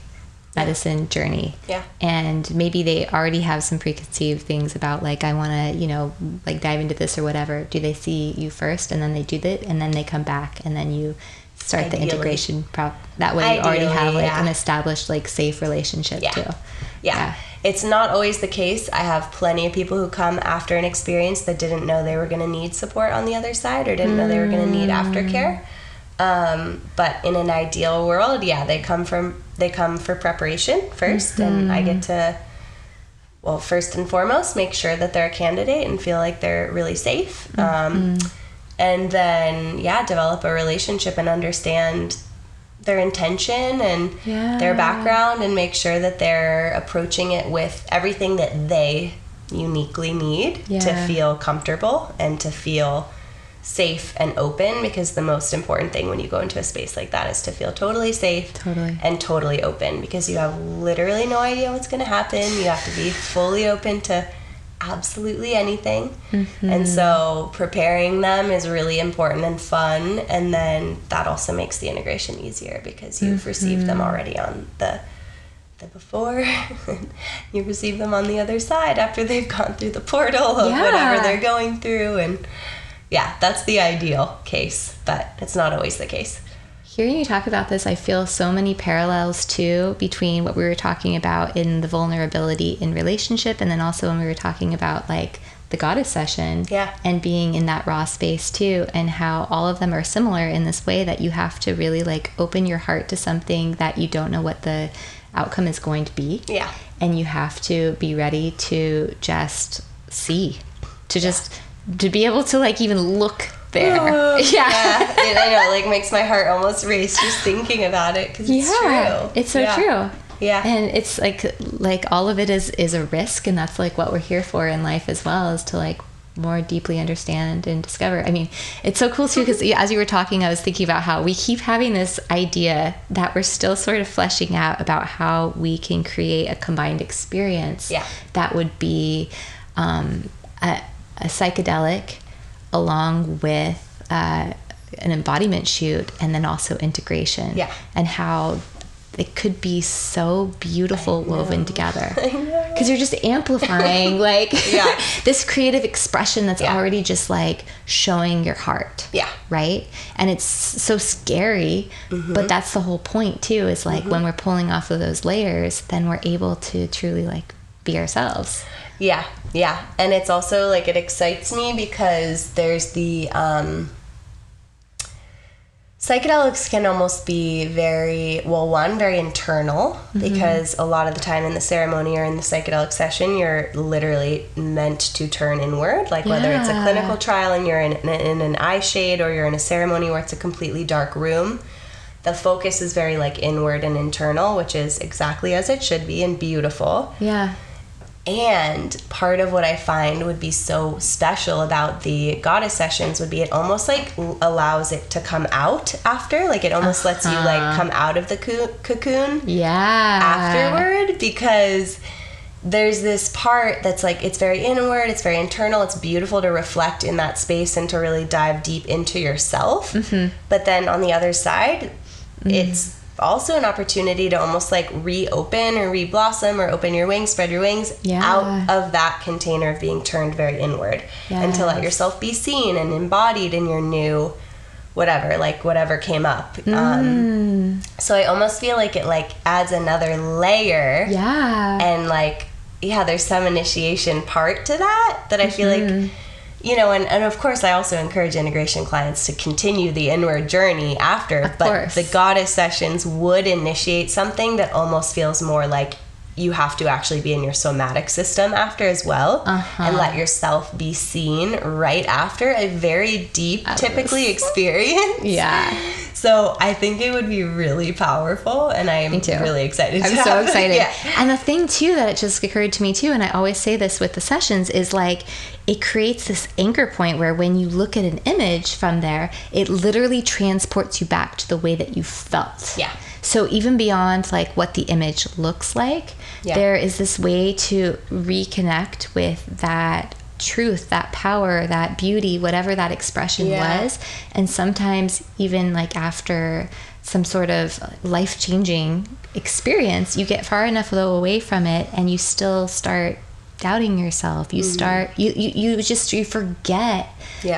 medicine journey, and maybe they already have some preconceived things about like, I want to, like dive into this or whatever. Do they see you first and then they do that, and then they come back and then you start the integration that way? You already have like an established like safe relationship too. It's not always the case. I have plenty of people who come after an experience that didn't know they were going to need support on the other side, or didn't know they were going to need aftercare. But in an ideal world, they come for preparation first, and I get to, first and foremost, make sure that they're a candidate and feel like they're really safe. And then, develop a relationship and understand their intention and their background, and make sure that they're approaching it with everything that they uniquely need to feel comfortable and to feel safe and open, because the most important thing when you go into a space like that is to feel totally safe and totally open, because you have literally no idea what's going to happen. You have to be fully open to absolutely anything. And so preparing them is really important and fun, and then that also makes the integration easier, because you've received them already on the before, you receive them on the other side after they've gone through the portal of whatever they're going through. And that's the ideal case, but it's not always the case. hearing you talk about this, I feel so many parallels too between what we were talking about in the vulnerability in relationship, and then also when we were talking about like the goddess session, and being in that raw space too, and how all of them are similar in this way that you have to really like open your heart to something that you don't know what the outcome is going to be. Yeah. And you have to be ready to just see, to just to be able to like even look there. Yeah. I know, like makes my heart almost race just thinking about it, because it's true. It's so true. Yeah. And it's like all of it is a risk, and that's like what we're here for in life as well, is to like more deeply understand and discover. I mean, it's so cool too, because as you were talking, I was thinking about how we keep having this idea that we're still sort of fleshing out about how we can create a combined experience that would be a psychedelic along with an embodiment shoot, and then also integration, and how it could be so beautiful woven together, because you're just amplifying like this creative expression that's already just like showing your heart, right? And it's so scary, but that's the whole point too, is like when we're pulling off of those layers, then we're able to truly like be ourselves. Yeah. And it's also like, it excites me because there's the psychedelics can almost be very internal, because a lot of the time in the ceremony or in the psychedelic session, you're literally meant to turn inward, like whether it's a clinical trial and you're in an eye shade, or you're in a ceremony where it's a completely dark room. The focus is very like inward and internal, which is exactly as it should be and beautiful. Yeah. And part of what I find would be so special about the goddess sessions would be it almost like allows it to come out after. Like it almost lets you like come out of the cocoon afterward, because there's this part that's like, it's very inward, it's very internal, it's beautiful to reflect in that space and to really dive deep into yourself. But then on the other side, it's also an opportunity to almost like reopen or re-blossom or open your wings, spread your wings out of that container of being turned very inward, and to let yourself be seen and embodied in your new whatever came up. So I almost feel like it like adds another layer, and like there's some initiation part to that I feel like, you know, and of course I also encourage integration clients to continue the inward journey after, but the goddess sessions would initiate something that almost feels more like you have to actually be in your somatic system after as well, and let yourself be seen right after a very deep, typically experience. So I think it would be really powerful, and I'm really excited. I'm so excited. And the thing too that it just occurred to me too, and I always say this with the sessions, is like it creates this anchor point where when you look at an image from there, it literally transports you back to the way that you felt. So even beyond like what the image looks like, there is this way to reconnect with that truth, that power, that beauty, whatever that expression was. And sometimes even like after some sort of life-changing experience, you get far enough away from it and you still start doubting yourself. You start you forget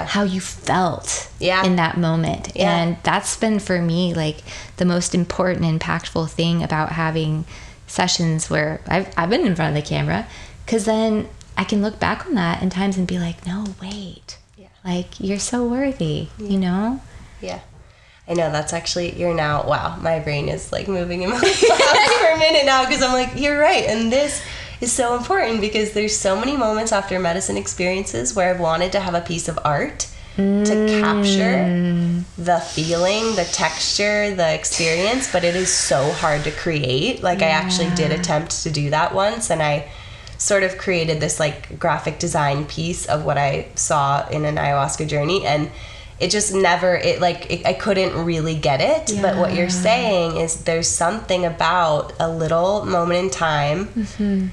how you felt in that moment. And that's been for me like the most important, impactful thing about having sessions where I've been in front of the camera, because then I can look back on that in times and be like, no, wait, like you're so worthy, you know? I know, that's actually, you're now, wow, my brain is like moving in my thoughts for a minute now, because I'm like, you're right. And this is so important, because there's so many moments after medicine experiences where I've wanted to have a piece of art to capture the feeling, the texture, the experience, but it is so hard to create. Like I actually did attempt to do that once, and I sort of created this like graphic design piece of what I saw in an ayahuasca journey, and it just never, I couldn't really get it. But what you're saying is there's something about a little moment in time,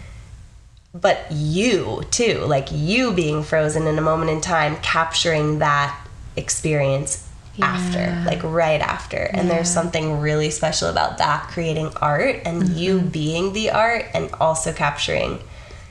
but you too, like you being frozen in a moment in time, capturing that experience after, like right after. And there's something really special about that, creating art and you being the art, and also capturing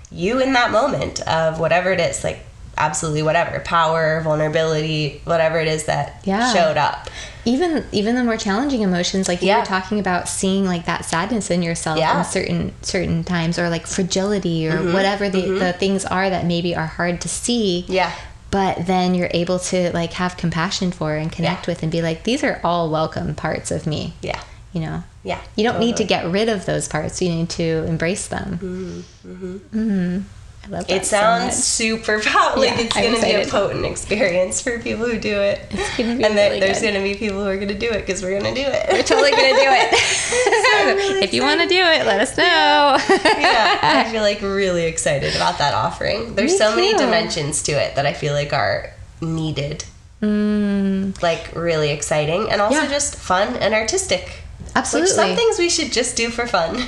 you in that moment of whatever it is, like absolutely whatever, power, vulnerability, whatever it is that showed up. even the more challenging emotions, like you were talking about seeing like that sadness in yourself in certain times, or like fragility, or whatever the things are that maybe are hard to see. Yeah. But then you're able to like have compassion for and connect with and be like, these are all welcome parts of me. Yeah. You know? Yeah. You don't need to get rid of those parts. You need to embrace them. I love that. It sounds super powerful. Like it's going to be a potent experience for people who do it. It's going to be and really there's going to be people who are going to do it because we're going to do it. We're totally going to do it. So if you want to do it, let us know. I feel like really excited about that offering. There's so many dimensions to it that I feel like are needed. Like really exciting, and also just fun and artistic. Absolutely. Which some things we should just do for fun.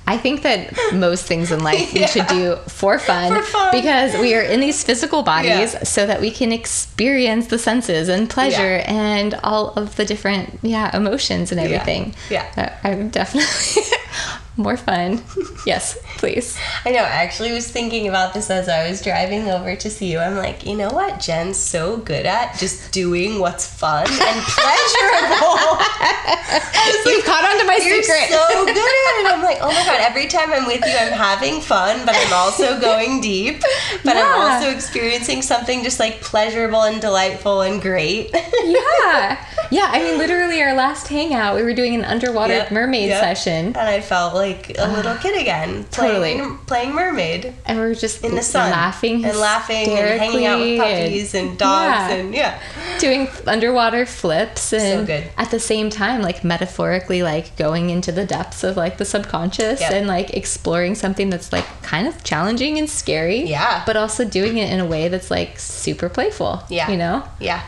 I think that most things in life we should do for fun, because we are in these physical bodies so that we can experience the senses and pleasure and all of the different emotions and everything. I'm definitely more fun. Yes, please. I know. I actually was thinking about this as I was driving over to see you. I'm like, you know what Jen's so good at? Just doing what's fun and pleasurable. You caught on to my secret. You're so good at it. I'm like, oh my God, every time I'm with you, I'm having fun, but I'm also going deep. But I'm also experiencing something just like pleasurable and delightful and great. Yeah, I mean, literally our last hangout, we were doing an underwater mermaid session. And I felt like a little kid again, playing mermaid. And we were just in the sun, laughing and hanging out with puppies and dogs and doing underwater flips, and so good. At the same time, like metaphorically, like going into the depths of like the subconscious and like exploring something that's like kind of challenging and scary. Yeah. But also doing it in a way that's like super playful. Yeah. You know? Yeah.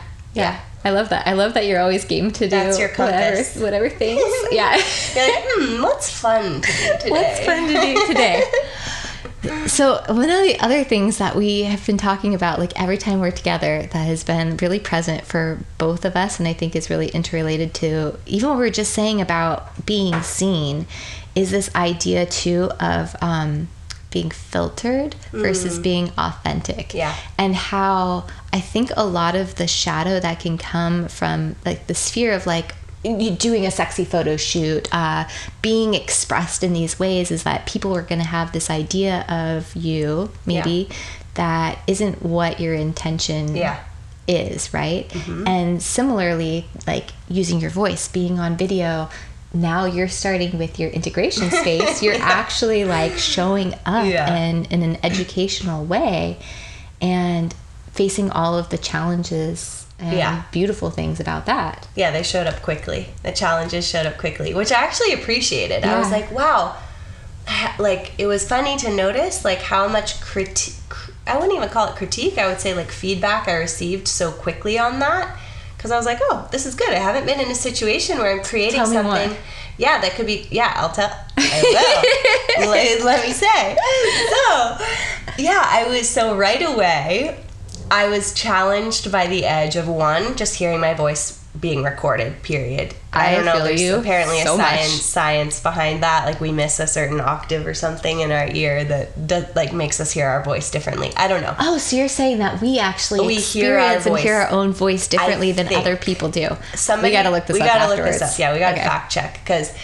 I love that. I love that you're always game to do whatever things. Yeah. You're like, what's fun to do today? What's fun to do today? So one of the other things that we have been talking about, like every time we're together, that has been really present for both of us, and I think is really interrelated to even what we were just saying about being seen, is this idea too of being filtered versus being authentic. Yeah. And how I think a lot of the shadow that can come from like the sphere of like you doing a sexy photo shoot, being expressed in these ways, is that people are going to have this idea of you maybe that isn't what your intention is, right? And similarly, like using your voice, being on video, now you're starting with your integration space. You're actually like showing up in an educational way and facing all of the challenges and beautiful things about that. Yeah, they showed up quickly. The challenges showed up quickly, which I actually appreciated. I was like, wow. Like, it was funny to notice like how much I wouldn't even call it critique. I would say like feedback I received so quickly on that. Because I was like, oh, this is good. I haven't been in a situation where I'm creating something. Yeah, that could be, I'll tell. I will. let me say. So right away, I was challenged by the edge of just hearing my voice being recorded, period. I don't know, there's apparently a science behind that. Like we miss a certain octave or something in our ear that like makes us hear our voice differently. I don't know. Oh, so you're saying that we actually experience and hear our own voice differently than other people do. We got to look this up afterwards. Yeah, we got to fact check, because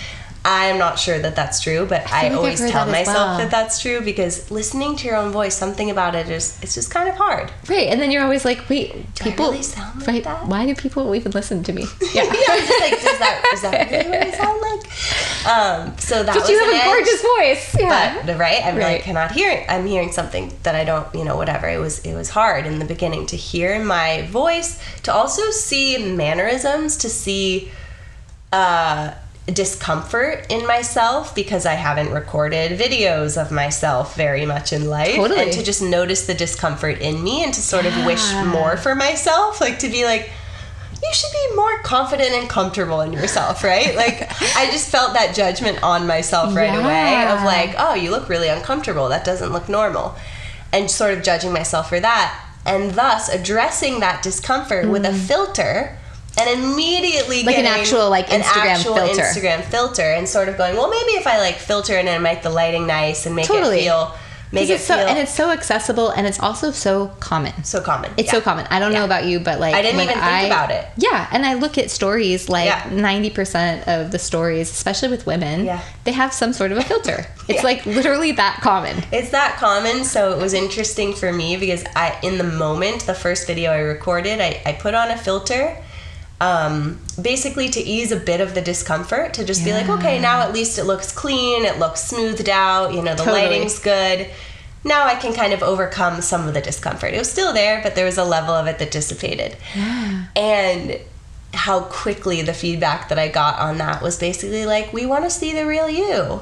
I'm not sure that that's true, but I always tell myself that that's true, because listening to your own voice, something about it it's just kind of hard. Right, and then you're always like, wait, people really sound like that? Why do people even listen to me? Yeah, I'm just like, is that really what I sound like? So that was you have a gorgeous voice. Yeah. But I'm like, cannot hear it. I'm hearing something that I don't, whatever. It was hard in the beginning to hear my voice, to also see mannerisms, to see discomfort in myself, because I haven't recorded videos of myself very much in life. Totally. And to just notice the discomfort in me, and to sort of wish more for myself, like to be like, you should be more confident and comfortable in yourself, right? Like I just felt that judgment on myself right away of like, oh, you look really uncomfortable, that doesn't look normal, and sort of judging myself for that, and thus addressing that discomfort with a filter. And immediately like getting an actual Instagram filter, and sort of going, well, maybe if I like filter and then make the lighting nice and make it feel make it feel... And it's so accessible, and it's also so common. So common. It's so common. I don't know about you, but like... I didn't even think about it. Yeah, and I look at stories, like 90% of the stories, especially with women, they have some sort of a filter. It's like literally that common. It's that common, so it was interesting for me because in the moment, the first video I recorded, I put on a filter... basically to ease a bit of the discomfort, to just be like, okay, now at least it looks clean, it looks smoothed out, you know, the lighting's good. Now I can kind of overcome some of the discomfort. It was still there, but there was a level of it that dissipated. And how quickly the feedback that I got on that was basically like, we want to see the real you.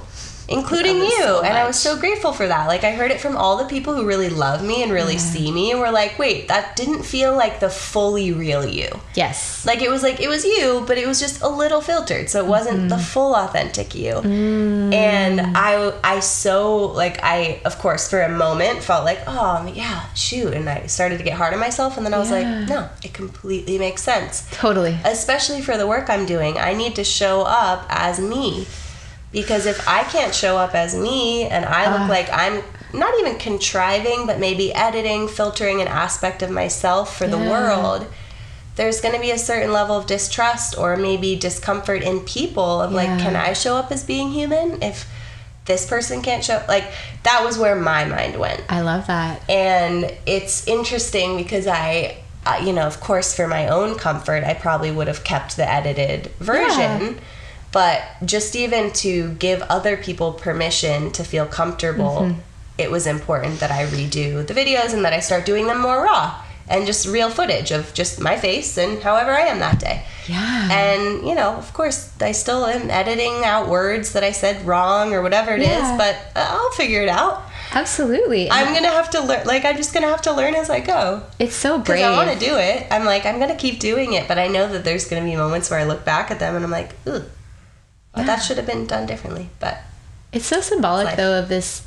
Including you. So and I was so grateful for that. Like, I heard it from all the people who really love me and really see me, and were like, wait, that didn't feel like the fully real you. Yes. Like, it was you, but it was just a little filtered, so it wasn't the full authentic you. And I so, like, I, of course, for a moment felt like, oh, yeah, shoot. And I started to get hard on myself, and then I was like, no, it completely makes sense. Totally. Especially for the work I'm doing. I need to show up as me. Because if I can't show up as me, and I look like I'm not even contriving, but maybe editing, filtering an aspect of myself for the world, there's going to be a certain level of distrust or maybe discomfort in people of like, can I show up as being human if this person can't show? Like, that was where my mind went. I love that. And it's interesting because you know, of course, for my own comfort, I probably would have kept the edited version. But just even to give other people permission to feel comfortable, it was important that I redo the videos and that I start doing them more raw and just real footage of just my face and however I am that day. Yeah. And, you know, of course, I still am editing out words that I said wrong or whatever it is, but I'll figure it out. Absolutely. I'm going to have to learn, like, I'm just going to have to learn as I go. It's so brave. Because I want to do it. I'm like, I'm going to keep doing it, but I know that there's going to be moments where I look back at them and I'm like, ooh. Well, that should have been done differently, but it's so symbolic though of this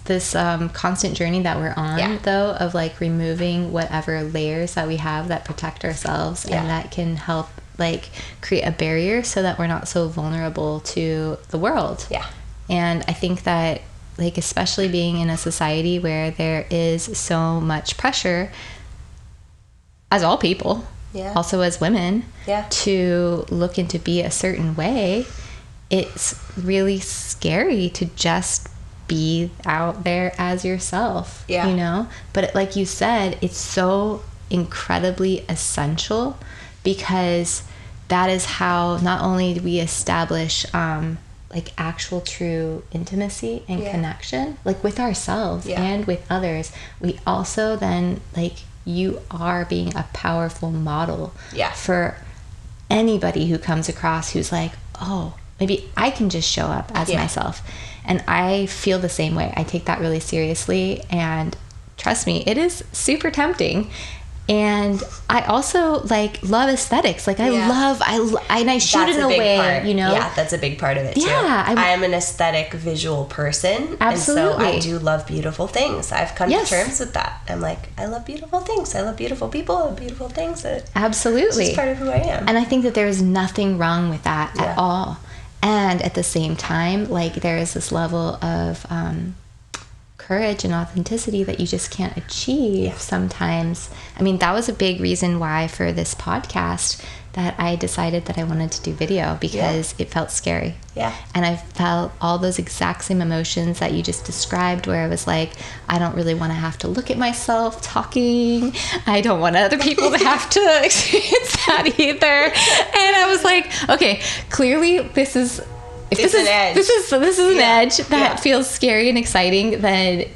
constant journey that we're on though, of like removing whatever layers that we have that protect ourselves and that can help like create a barrier so that we're not so vulnerable to the world. And I think that, like, especially being in a society where there is so much pressure, as all people, also as women, to look and to be a certain way, it's really scary to just be out there as yourself, you know? But like you said, it's so incredibly essential, because that is how not only do we establish like actual true intimacy and connection, like with ourselves and with others, we also then, like, you are being a powerful model for anybody who comes across who's like, oh, maybe I can just show up as myself. And I feel the same way. I take that really seriously, and trust me, it is super tempting. And I also like love aesthetics. Like I shoot in a way, you know. Yeah, that's a big part of it too. I am an aesthetic visual person. Absolutely. And so I do love beautiful things. I've come to terms with that. I'm like, I love beautiful things. I love beautiful people. I love beautiful things. Absolutely. It's just part of who I am. And I think that there is nothing wrong with that at all. And at the same time, like, there is this level of courage and authenticity that you just can't achieve sometimes. I mean, that was a big reason why for this podcast that I decided that I wanted to do video, because it felt scary. And I felt all those exact same emotions that you just described, where I was like, I don't really want to have to look at myself talking. I don't want other people to have to experience that either. And I was like, okay, clearly this is an edge that feels scary and exciting, then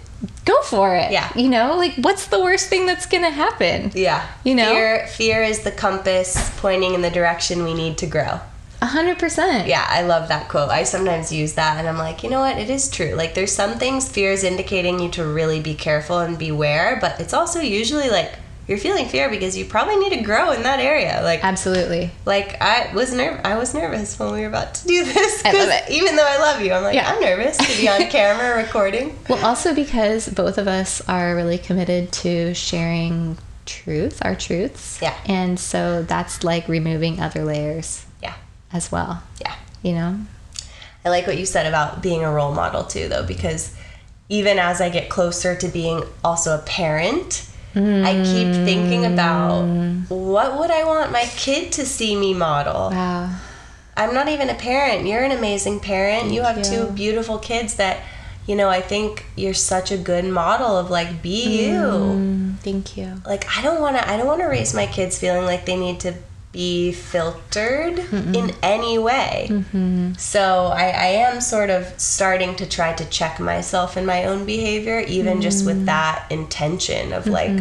go for it. You know, like, what's the worst thing that's gonna happen? You know, fear is the compass pointing in the direction we need to grow. 100%. Yeah, I love that quote. I sometimes use that, and I'm like, you know what? It is true. Like, there's some things fear is indicating you to really be careful and beware, but it's also usually like, you're feeling fear because you probably need to grow in that area. Like, absolutely. Like, I was nervous when we were about to do this. I love it. Even though I love you, I'm like, I'm nervous to be on camera recording. Well, also because both of us are really committed to sharing our truths. And so that's like removing other layers. As well. You know? I like what you said about being a role model too, though, because even as I get closer to being also a parent, I keep thinking about what would I want my kid to see me model. Wow. I'm not even a parent. You're an amazing parent. You have 2 beautiful kids that, you know, I think you're such a good model of like, be you. Thank you. Like, I don't want to raise my kids feeling like they need to be filtered in any way. So I am sort of starting to try to check myself in my own behavior, even just with that intention of like,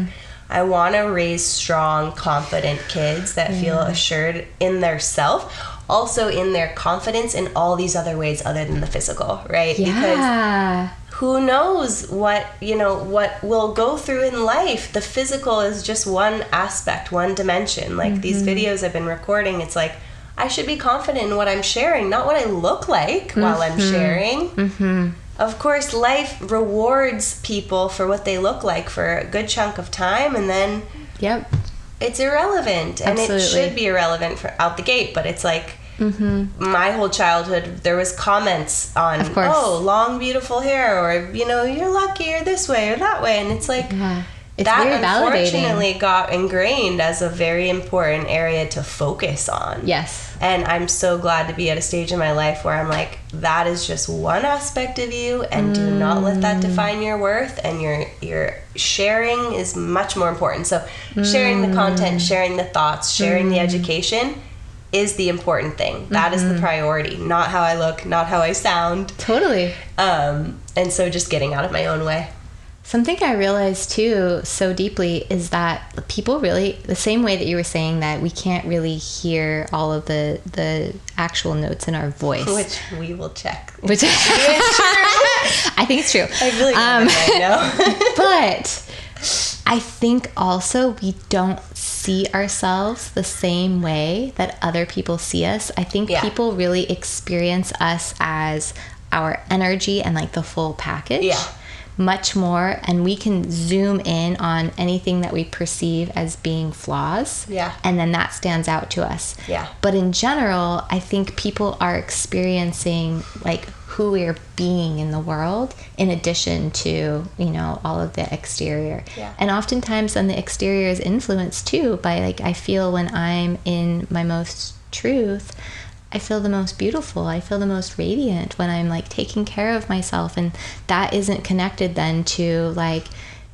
I want to raise strong, confident kids that feel assured in their self, also in their confidence in all these other ways other than the physical, right? Because who knows what we'll go through in life. The physical is just one aspect, one dimension. Like these videos I've been recording, it's like, I should be confident in what I'm sharing, not what I look like while I'm sharing. Of course, life rewards people for what they look like for a good chunk of time, and then it's irrelevant. And it should be irrelevant out the gate, but it's like, my whole childhood, there was comments on, oh, long, beautiful hair, or, you know, you're lucky, or this way, or that way. And it's like, it's that very unfortunately validating. got ingrained as a very important area to focus on. Yes. And I'm so glad to be at a stage in my life where I'm like, that is just one aspect of you, and do not let that define your worth, and your sharing is much more important. So sharing the content, sharing the thoughts, sharing the education is the important thing. That is the priority, not how I look, not how I sound. Totally. And so just getting out of my own way. Something I realized too so deeply is that people really, the same way that you were saying that we can't really hear all of the actual notes in our voice. Which we will check. Which I think it's true. I really don't know. But I think also we don't see ourselves the same way that other people see us. I think people really experience us as our energy and like the full package. Yeah. Much more, and we can zoom in on anything that we perceive as being flaws. Yeah. And then that stands out to us. Yeah. But in general, I think people are experiencing like who we're being in the world in addition to, you know, all of the exterior. Yeah. And oftentimes then the exterior is influenced too by like, I feel when I'm in my most truth, I feel the most beautiful. I feel the most radiant when I'm like taking care of myself. And that isn't connected then to like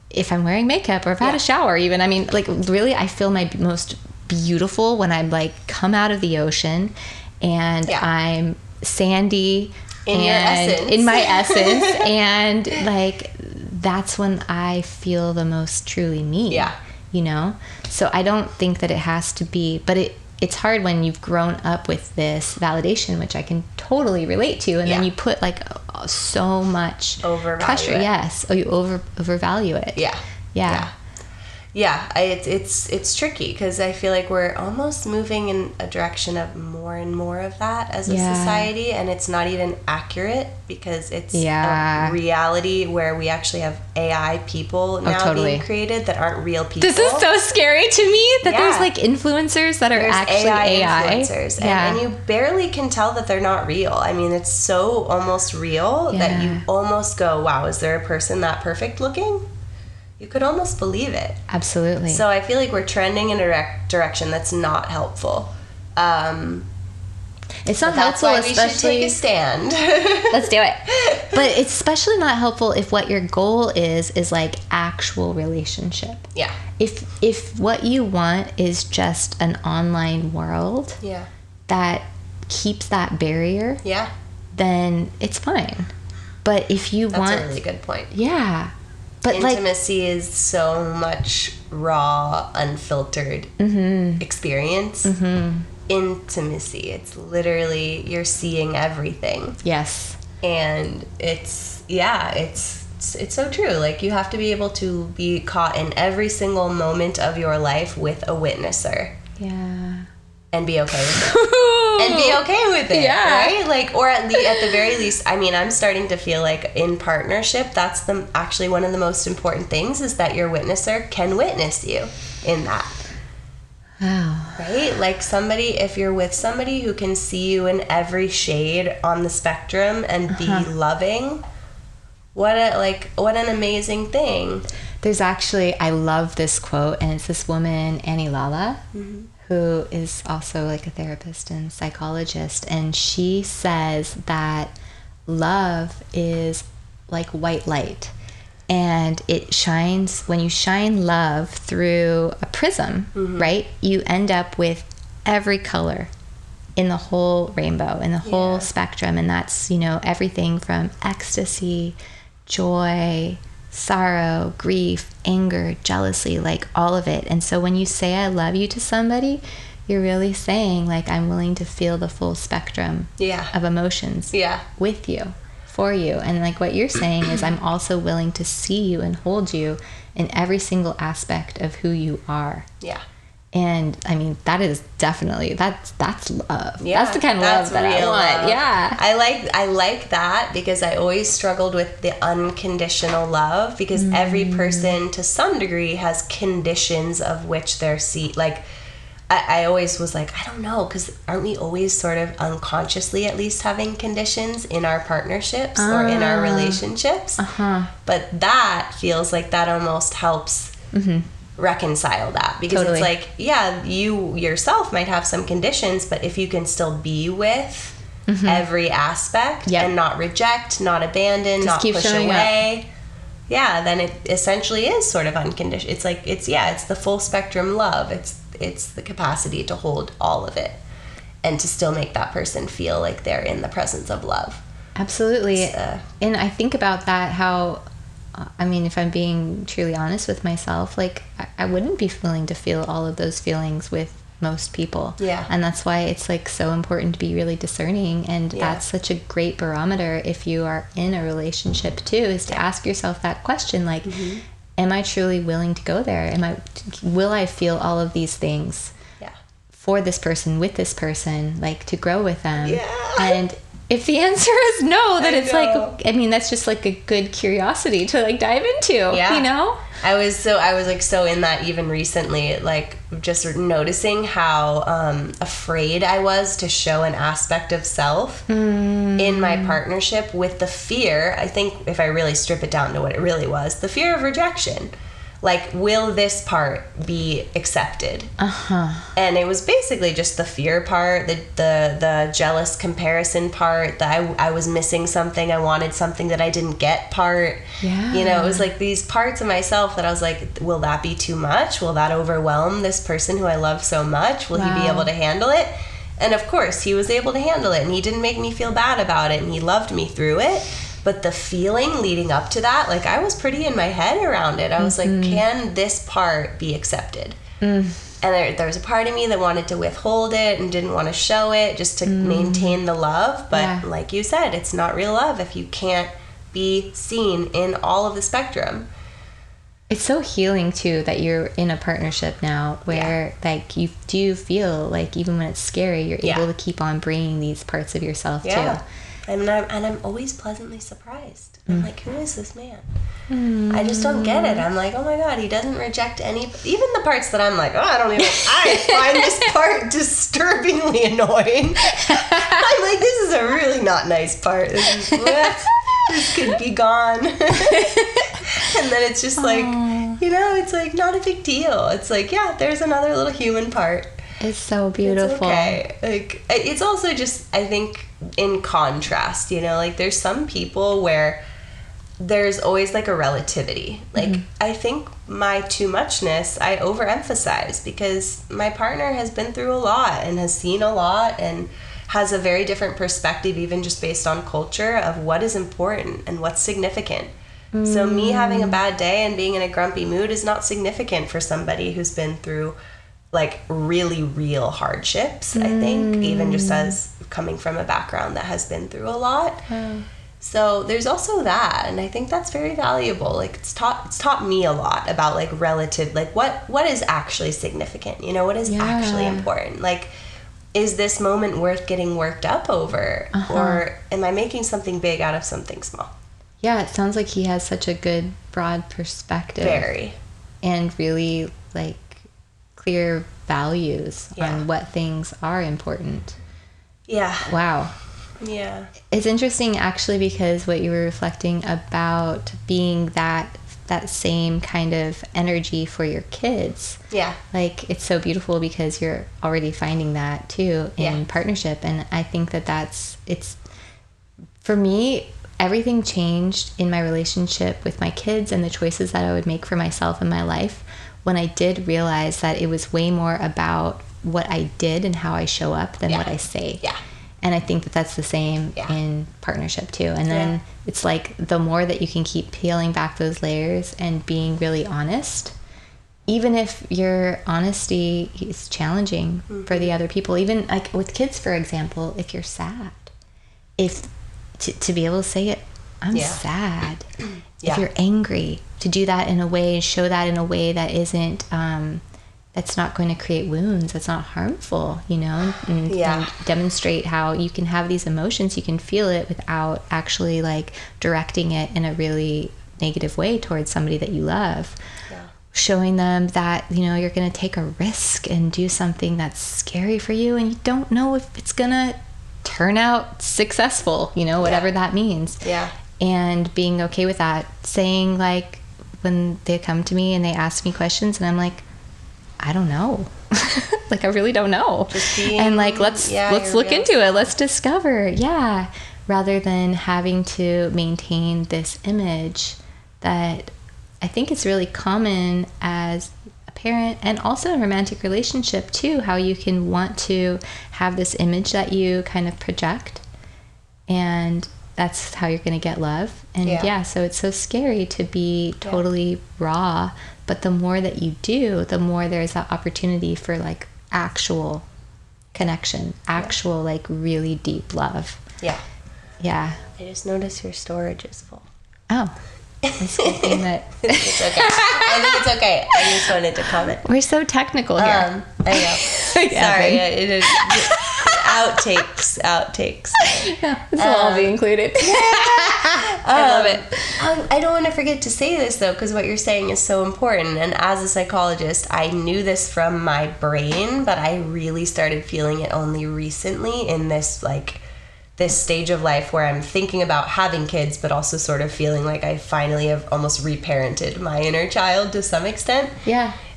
if I'm wearing makeup or if I had a shower even. I mean, like really I feel my most beautiful when I'm like come out of the ocean and I'm sandy in your essence. In my essence. And like that's when I feel the most truly me. Yeah. You know? So I don't think that it has to be, but it's hard when you've grown up with this validation, which I can totally relate to, and then you put like so much pressure. Yes, you overvalue it. Yeah, it's tricky because I feel like we're almost moving in a direction of more and more of that as a society, and it's not even accurate because it's a reality where we actually have AI people now being created that aren't real people. This is so scary to me that there's like influencers that are actually AI. Influencers, and you barely can tell that they're not real. I mean, it's so almost real that you almost go, wow, is there a person that perfect looking? You could almost believe it. Absolutely. So I feel like we're trending in a direction that's not helpful. It's not helpful, that's why we should take a stand. Let's do it. But it's especially not helpful if what your goal is like actual relationship. Yeah. If what you want is just an online world that keeps that barrier, then it's fine. But if you want... That's a really good point. Yeah. But intimacy is so much raw, unfiltered experience. Intimacy, it's literally you're seeing everything. Yes. And it's so true. Like you have to be able to be caught in every single moment of your life with a witnesser. Yeah. And be okay with it. And be okay with it, right? Like, or at the very least, I mean, I'm starting to feel like in partnership, that's actually one of the most important things is that your witnesser can witness you in that. Wow. Right? Like if you're with somebody who can see you in every shade on the spectrum and be loving, what an amazing thing. There's actually, I love this quote, and it's this woman, Annie Lala, who is also like a therapist and psychologist, and she says that love is like white light, and it shines, when you shine love through a prism, right, you end up with every color in the whole rainbow, in the whole spectrum, and that's, you know, everything from ecstasy, joy, sorrow, grief, anger, jealousy, like all of it. And so when you say I love you to somebody, you're really saying, like, I'm willing to feel the full spectrum of emotions with you, for you. And like what you're saying is, I'm also willing to see you and hold you in every single aspect of who you are. Yeah. And I mean, that is definitely, that's love. Yeah, that's the kind of love that I want. Love. Yeah. I like that, because I always struggled with the unconditional love, because every person to some degree has conditions of which they're like, I always was like, I don't know, because aren't we always sort of unconsciously at least having conditions in our partnerships or in our relationships? But that feels like that almost helps reconcile that, because it's like, yeah, you yourself might have some conditions, but if you can still be with every aspect and not reject, not abandon, just not push away, then it essentially is sort of unconditional. It's like, it's the full spectrum love. It's the capacity to hold all of it and to still make that person feel like they're in the presence of love. Absolutely. And I think about that, how, I mean, if I'm being truly honest with myself, like, I wouldn't be willing to feel all of those feelings with most people. Yeah. And that's why it's like so important to be really discerning. And that's such a great barometer if you are in a relationship too, is to ask yourself that question, like, am I truly willing to go there? Will I feel all of these things for this person, with this person, like, to grow with them? Yeah. And if the answer is no, then it's like, I mean, that's just like a good curiosity to like dive into, you know? I was like so in that even recently, like just noticing how afraid I was to show an aspect of self in my partnership, with the fear, I think if I really strip it down to what it really was, the fear of rejection. Like, will this part be accepted? And it was basically just the fear part, the jealous comparison part, that I was missing something, I wanted something that I didn't get part. Yeah. You know, it was like these parts of myself that I was like, will that be too much? Will that overwhelm this person who I love so much? Will he be able to handle it? And of course, he was able to handle it, and he didn't make me feel bad about it, and he loved me through it. But the feeling leading up to that, like, I was pretty in my head around it. I was like, can this part be accepted? And there was a part of me that wanted to withhold it and didn't want to show it, just to maintain the love. But like you said, it's not real love if you can't be seen in all of the spectrum. It's so healing too that you're in a partnership now where like you do feel like, even when it's scary, you're able to keep on bringing these parts of yourself too. And I'm always pleasantly surprised. I'm like, who is this man? I just don't get it. I'm like, oh my God, he doesn't reject even the parts that I'm like, I find this part disturbingly annoying. I'm like, this is a really not nice part. This could be gone. And then it's just like, you know, it's like not a big deal. It's like, there's another little human part. It's so beautiful. It's okay. Like, it's also just, I think, in contrast, you know, like there's some people where there's always like a relativity. Like, I think my too muchness, I overemphasize, because my partner has been through a lot and has seen a lot and has a very different perspective, even just based on culture, of what is important and what's significant. So me having a bad day and being in a grumpy mood is not significant for somebody who's been through like really real hardships, I think, even just as coming from a background that has been through a lot. So there's also that, and I think that's very valuable. Like, it's taught me a lot about like relative, like what is actually significant, you know, what is actually important. Like, is this moment worth getting worked up over, or am I making something big out of something small? Yeah, it sounds like he has such a good broad perspective. Very. And really like clear values on what things are important. Yeah. Wow. Yeah. It's interesting actually, because what you were reflecting about being that same kind of energy for your kids. Yeah. Like, it's so beautiful because you're already finding that too in partnership. And I think it's for me, everything changed in my relationship with my kids and the choices that I would make for myself in my life when I did realize that it was way more about what I did and how I show up than what I say. Yeah. And I think that that's the same in partnership too. And then it's like, the more that you can keep peeling back those layers and being really honest, even if your honesty is challenging for the other people, even like with kids, for example, if you're sad, to be able to say it, I'm sad. If you're angry, to do that in a way and show that in a way that isn't, that's not going to create wounds, that's not harmful, and demonstrate how you can have these emotions, you can feel it without actually like directing it in a really negative way towards somebody that you love. Showing them that, you're going to take a risk and do something that's scary for you, and you don't know if it's going to turn out successful, whatever that means. And being okay with that. Saying, like, when they come to me and they ask me questions and I'm like, I don't know. Like, I really don't know. And like, let's look into it. Let's discover. Yeah. Rather than having to maintain this image that I think it's really common as a parent, and also in a romantic relationship too, how you can want to have this image that you kind of project, and that's how you're going to get love. And so it's so scary to be totally raw, but the more that you do, the more there's that opportunity for like actual connection, actual like really deep love. I just noticed your storage is full. It's a good thing that it's okay. I think it's okay. I just wanted to comment. We're so technical here. I know. Sorry. It is outtakes. This will all be included. I love it. I don't want to forget to say this though, because what you're saying is so important. And as a psychologist, I knew this from my brain, but I really started feeling it only recently in this stage of life where I'm thinking about having kids, but also sort of feeling like I finally have almost reparented my inner child to some extent.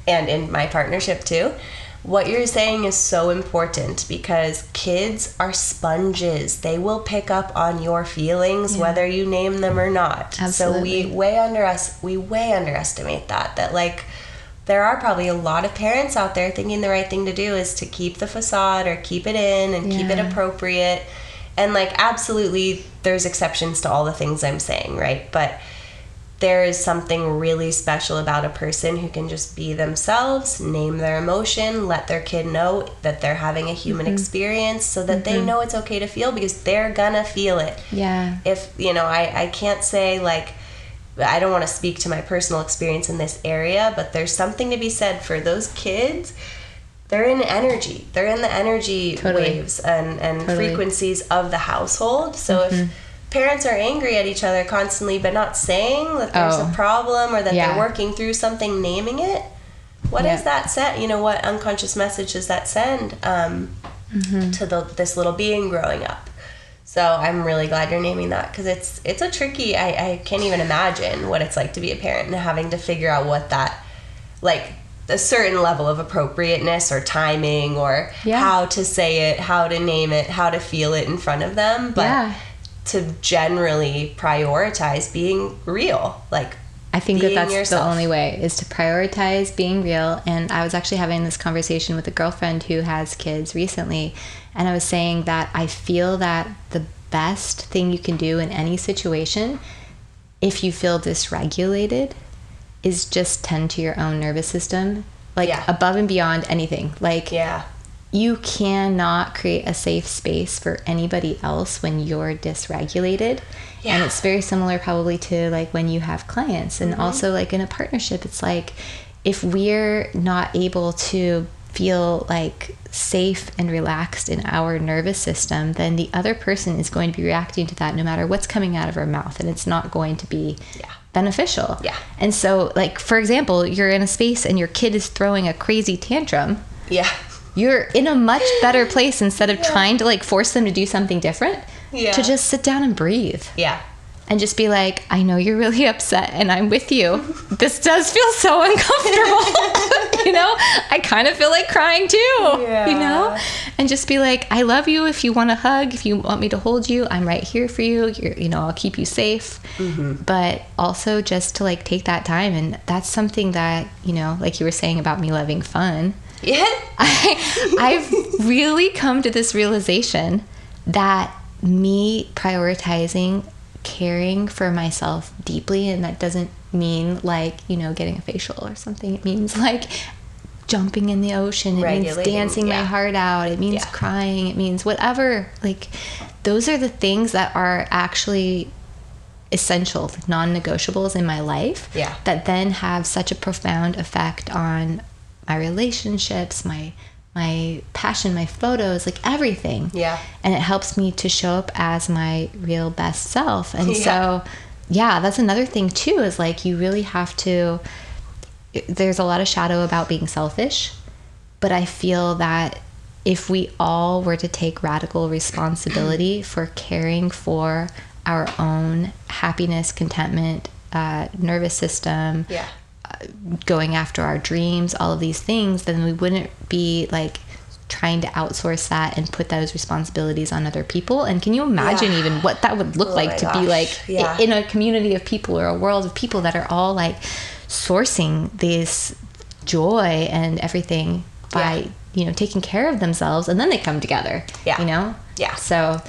And in my partnership too. What you're saying is so important, because kids are sponges. They will pick up on your feelings whether you name them or not. Absolutely. So we way underestimate that like, there are probably a lot of parents out there thinking the right thing to do is to keep the facade or keep it in and keep it appropriate. And like, absolutely, there's exceptions to all the things I'm saying, right? But there is something really special about a person who can just be themselves, name their emotion, let their kid know that they're having a human experience, so that they know it's okay to feel, because they're gonna feel it. If, I can't say, like, I don't want to speak to my personal experience in this area, but there's something to be said for those kids. They're in energy. They're in the energy waves and frequencies of the household. So if parents are angry at each other constantly, but not saying that there's a problem or that they're working through something, naming it, what does that send? What unconscious message does that send to this little being growing up? So I'm really glad you're naming that, because it's a tricky, I can't even imagine what it's like to be a parent and having to figure out what that, like, a certain level of appropriateness or timing or how to say it, how to name it, how to feel it in front of them. But to generally prioritize being real, like, I think that's yourself. The only way is to prioritize being real. And I was actually having this conversation with a girlfriend who has kids recently, and I was saying that I feel that the best thing you can do in any situation, if you feel dysregulated, is just tend to your own nervous system, like above and beyond anything. Like, you cannot create a safe space for anybody else when you're dysregulated. And it's very similar probably to like when you have clients, and also like in a partnership, it's like, if we're not able to feel like safe and relaxed in our nervous system, then the other person is going to be reacting to that no matter what's coming out of our mouth, and it's not going to be beneficial. And so, like, for example, you're in a space and your kid is throwing a crazy tantrum. You're in a much better place, instead of trying to like force them to do something different. to just sit down and breathe. Yeah. And just be like, I know you're really upset and I'm with you. This does feel so uncomfortable. You know, I kind of feel like crying too, you know, and just be like, I love you. If you want a hug, if you want me to hold you, I'm right here for you. You know, I'll keep you safe. But also just to like take that time. And that's something that, you know, like you were saying about me loving fun. Yeah. I've really come to this realization that me prioritizing caring for myself deeply, and that doesn't mean like, you know, getting a facial or something. It means like jumping in the ocean. It means dancing my heart out. It means crying. It means whatever. Like, those are the things that are actually essential, non-negotiables in my life, that then have such a profound effect on my relationships, my passion, my photos, like everything. Yeah. And it helps me to show up as my real best self. And so, that's another thing too, is like, you really have to, there's a lot of shadow about being selfish, but I feel that if we all were to take radical responsibility for caring for our own happiness, contentment, nervous system, going after our dreams, all of these things, then we wouldn't be like trying to outsource that and put those responsibilities on other people. And can you imagine even what that would look like to be like in a community of people or a world of people that are all like sourcing this joy and everything by, you know, taking care of themselves, and then they come together, you know? Yeah. So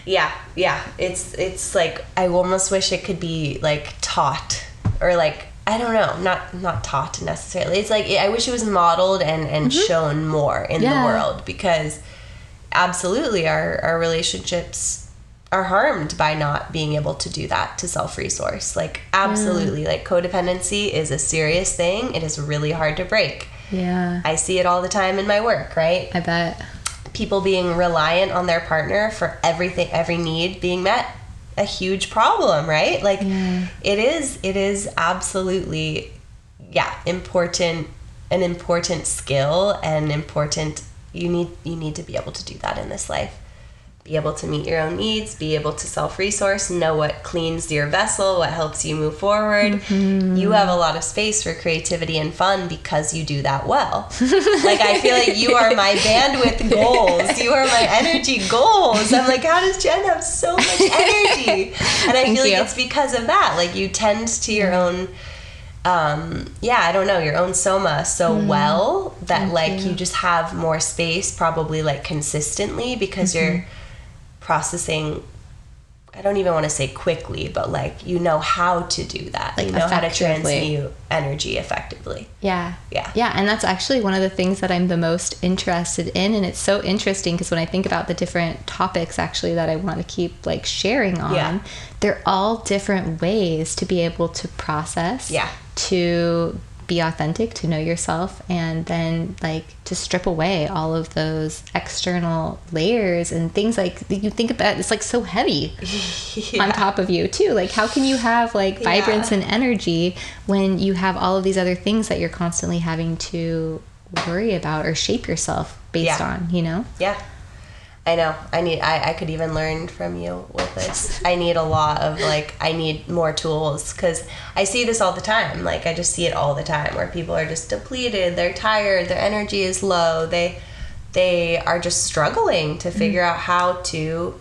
it's like, I almost wish it could be like taught, or like, I don't know, not taught necessarily. It's like, I wish it was modeled and shown more in the world, because absolutely our relationships are harmed by not being able to do that, to self-resource. Like, absolutely. Like, codependency is a serious thing. It is really hard to break. Yeah. I see it all the time in my work, right? I bet. People being reliant on their partner for everything, every need being met. A huge problem, right? Like, it is absolutely important, an important skill, and important, you need to be able to do that in this life. Be able to meet your own needs, be able to self-resource, know what cleans your vessel, what helps you move forward. You have a lot of space for creativity and fun because you do that well. Like, I feel like you are my bandwidth goals. You are my energy goals. I'm like, how does Jen have so much energy? And I feel like it's because of that. Like, you tend to your own, I don't know, your own soma so well that you just have more space, probably like consistently, because you're processing, I don't even want to say quickly, but like, you know how to do that. Like, you know how to transmute energy effectively. Yeah. And that's actually one of the things that I'm the most interested in. And it's so interesting because when I think about the different topics actually that I want to keep like sharing on, they're all different ways to be able to process, to be authentic, to know yourself, and then like to strip away all of those external layers and things like you think about. It's like so heavy on top of you too. Like, how can you have like vibrance and energy when you have all of these other things that you're constantly having to worry about or shape yourself based on, you know? Yeah. I know. I could even learn from you with this. I need a lot of I need more tools, because I see this all the time. Like, I just see it all the time where people are just depleted, they're tired, their energy is low, they are just struggling to figure out how to,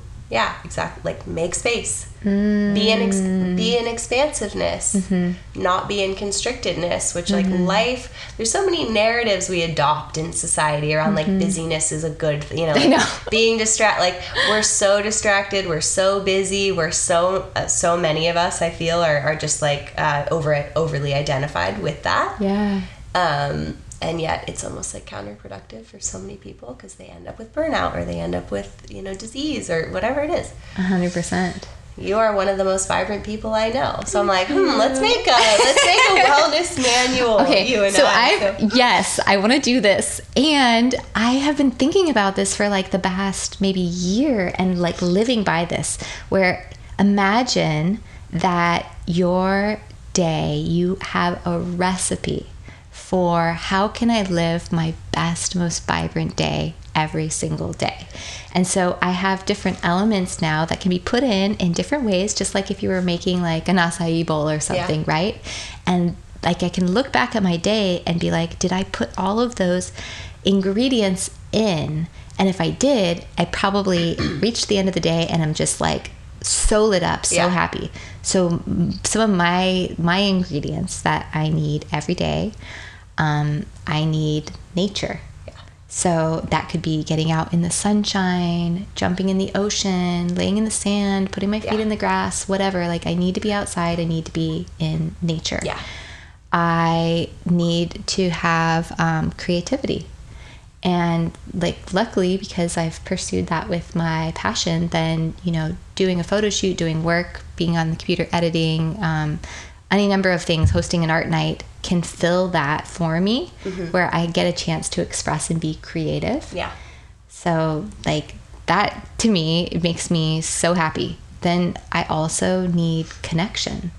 make space. Be in expansiveness, not be in constrictedness, which life, there's so many narratives we adopt in society around busyness is a good, being distracted. We're so distracted, we're so busy, we're so many of us, I feel, are just overly identified with that. And yet it's almost counterproductive for so many people, because they end up with burnout, or they end up with disease, or whatever it is. 100%. You are one of the most vibrant people I know. So I'm like, let's make a wellness manual. Okay, you and I want to do this. And I have been thinking about this for the past maybe year, and living by this, where imagine that your day, you have a recipe for how can I live my best, most vibrant day every single day. And so I have different elements now that can be put in different ways, just like if you were making like an acai bowl or something, right? And like I can look back at my day and be like, did I put all of those ingredients in? And if I did, I probably reached the end of the day and I'm just like so lit up, so happy. So some of my ingredients that I need every day, I need nature. So that could be getting out in the sunshine, jumping in the ocean, laying in the sand, putting my feet in the grass, whatever. Like I need to be outside. I need to be in nature. Yeah. I need to have creativity. And like luckily, because I've pursued that with my passion, then, you know, doing a photo shoot, doing work, being on the computer editing, any number of things, hosting an art night can fill that for me, where I get a chance to express and be creative. Yeah. So like that to me, it makes me so happy. Then I also need connection.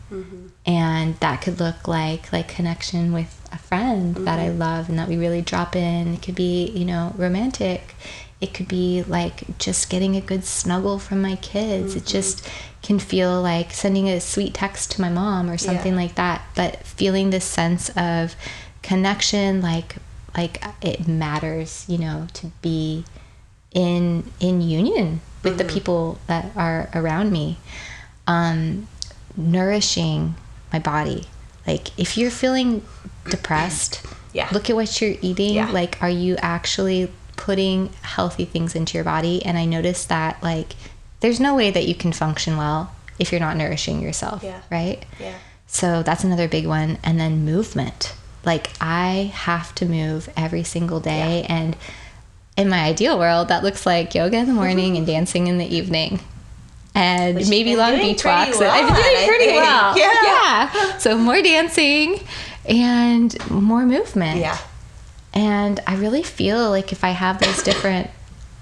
And that could look like connection with a friend that I love and that we really drop in. It could be, you know, romantic. It could be like just getting a good snuggle from my kids. It just can feel like sending a sweet text to my mom or something like that. But feeling this sense of connection, like it matters, you know, to be in union with the people that are around me. Nourishing my body. Like if you're feeling depressed, look at what you're eating. Like, are you actually putting healthy things into your body? And I noticed that like there's no way that you can function well if you're not nourishing yourself, right? So that's another big one. And then movement. Like I have to move every single day. And in my ideal world, that looks like yoga in the morning and dancing in the evening. And which maybe long beach walks. Well, I've been doing pretty well. Yeah. So more dancing and more movement. Yeah. And I really feel like if I have those different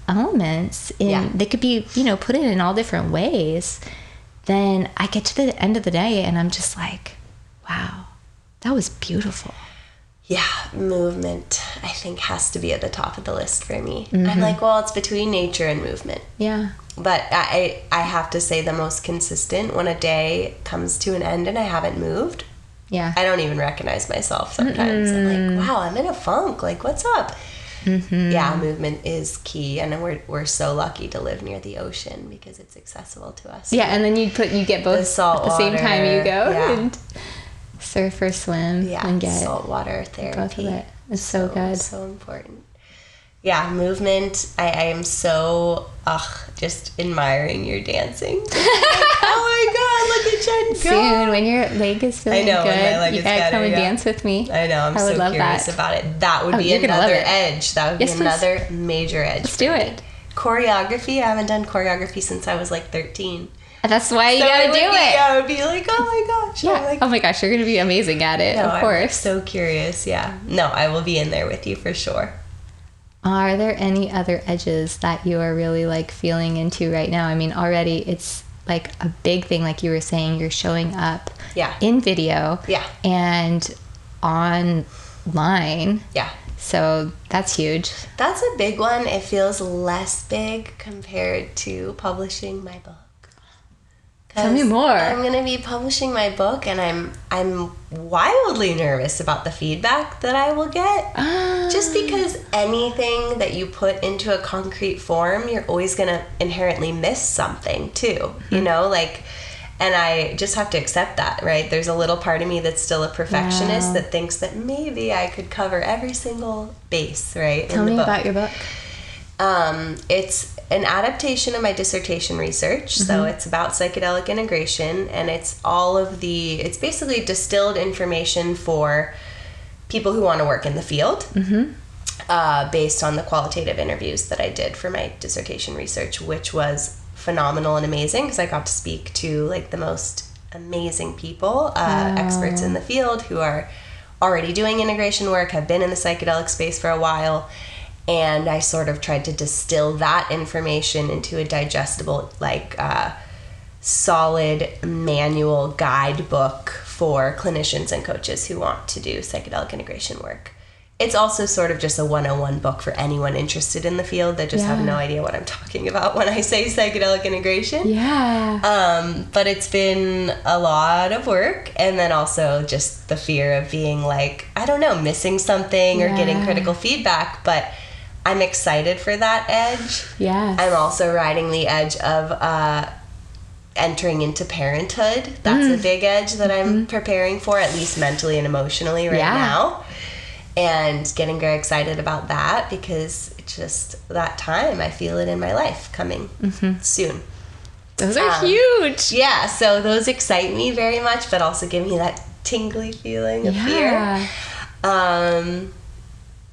elements, they could be, you know, put in all different ways, then I get to the end of the day and I'm just like, wow, that was beautiful. Yeah, movement, I think, has to be at the top of the list for me. I'm like, well, it's between nature and movement. Yeah. But I have to say the most consistent, when a day comes to an end and I haven't moved, I don't even recognize myself sometimes. I'm like, wow, I'm in a funk. Like, what's up? Yeah, movement is key, and we're so lucky to live near the ocean because it's accessible to us. Yeah, and then you get both at the same time you go and surf or swim and get saltwater therapy. Both of it. It's so good. So important. Yeah, movement. I am so just admiring your dancing. Like, oh my God, look at Jen go. Soon, when your leg is feeling good, you gotta come and dance with me. I know. I'm so curious about it. That would be another edge. That would be another major edge. Let's do it. Choreography. I haven't done choreography since I was like 13. That's why you gotta do it. I would be like, oh my gosh. Yeah. Like, oh my gosh, you're gonna be amazing at it. Of course. I'm so curious. Yeah. No, I will be in there with you for sure. Are there any other edges that you are really like feeling into right now? I mean, already it's like a big thing, like you were saying, you're showing up in video and online. Yeah. So that's huge. That's a big one. It feels less big compared to publishing my book. Tell me more. I'm going to be publishing my book, and I'm wildly nervous about the feedback that I will get. Just because anything that you put into a concrete form, you're always going to inherently miss something too, you know, like, and I just have to accept that, right? There's a little part of me that's still a perfectionist that thinks that maybe I could cover every single base, right? Tell me about your book. It's an adaptation of my dissertation research. So it's about psychedelic integration, and it's it's basically distilled information for people who want to work in the field, based on the qualitative interviews that I did for my dissertation research, which was phenomenal and amazing because I got to speak to like the most amazing people, experts in the field who are already doing integration work, have been in the psychedelic space for a while. And I sort of tried to distill that information into a digestible, like, solid manual guidebook for clinicians and coaches who want to do psychedelic integration work. it's also sort of just a 101 book for anyone interested in the field that just have no idea what I'm talking about when I say psychedelic integration. Yeah. But it's been a lot of work, and then also just the fear of being like, I don't know, missing something or getting critical feedback, but I'm excited for that edge. Yes. I'm also riding the edge of entering into parenthood. That's a big edge that I'm preparing for, at least mentally and emotionally right now. And getting very excited about that because it's just that time. I feel it in my life coming soon. Those are huge. Yeah, so those excite me very much, but also give me that tingly feeling of fear.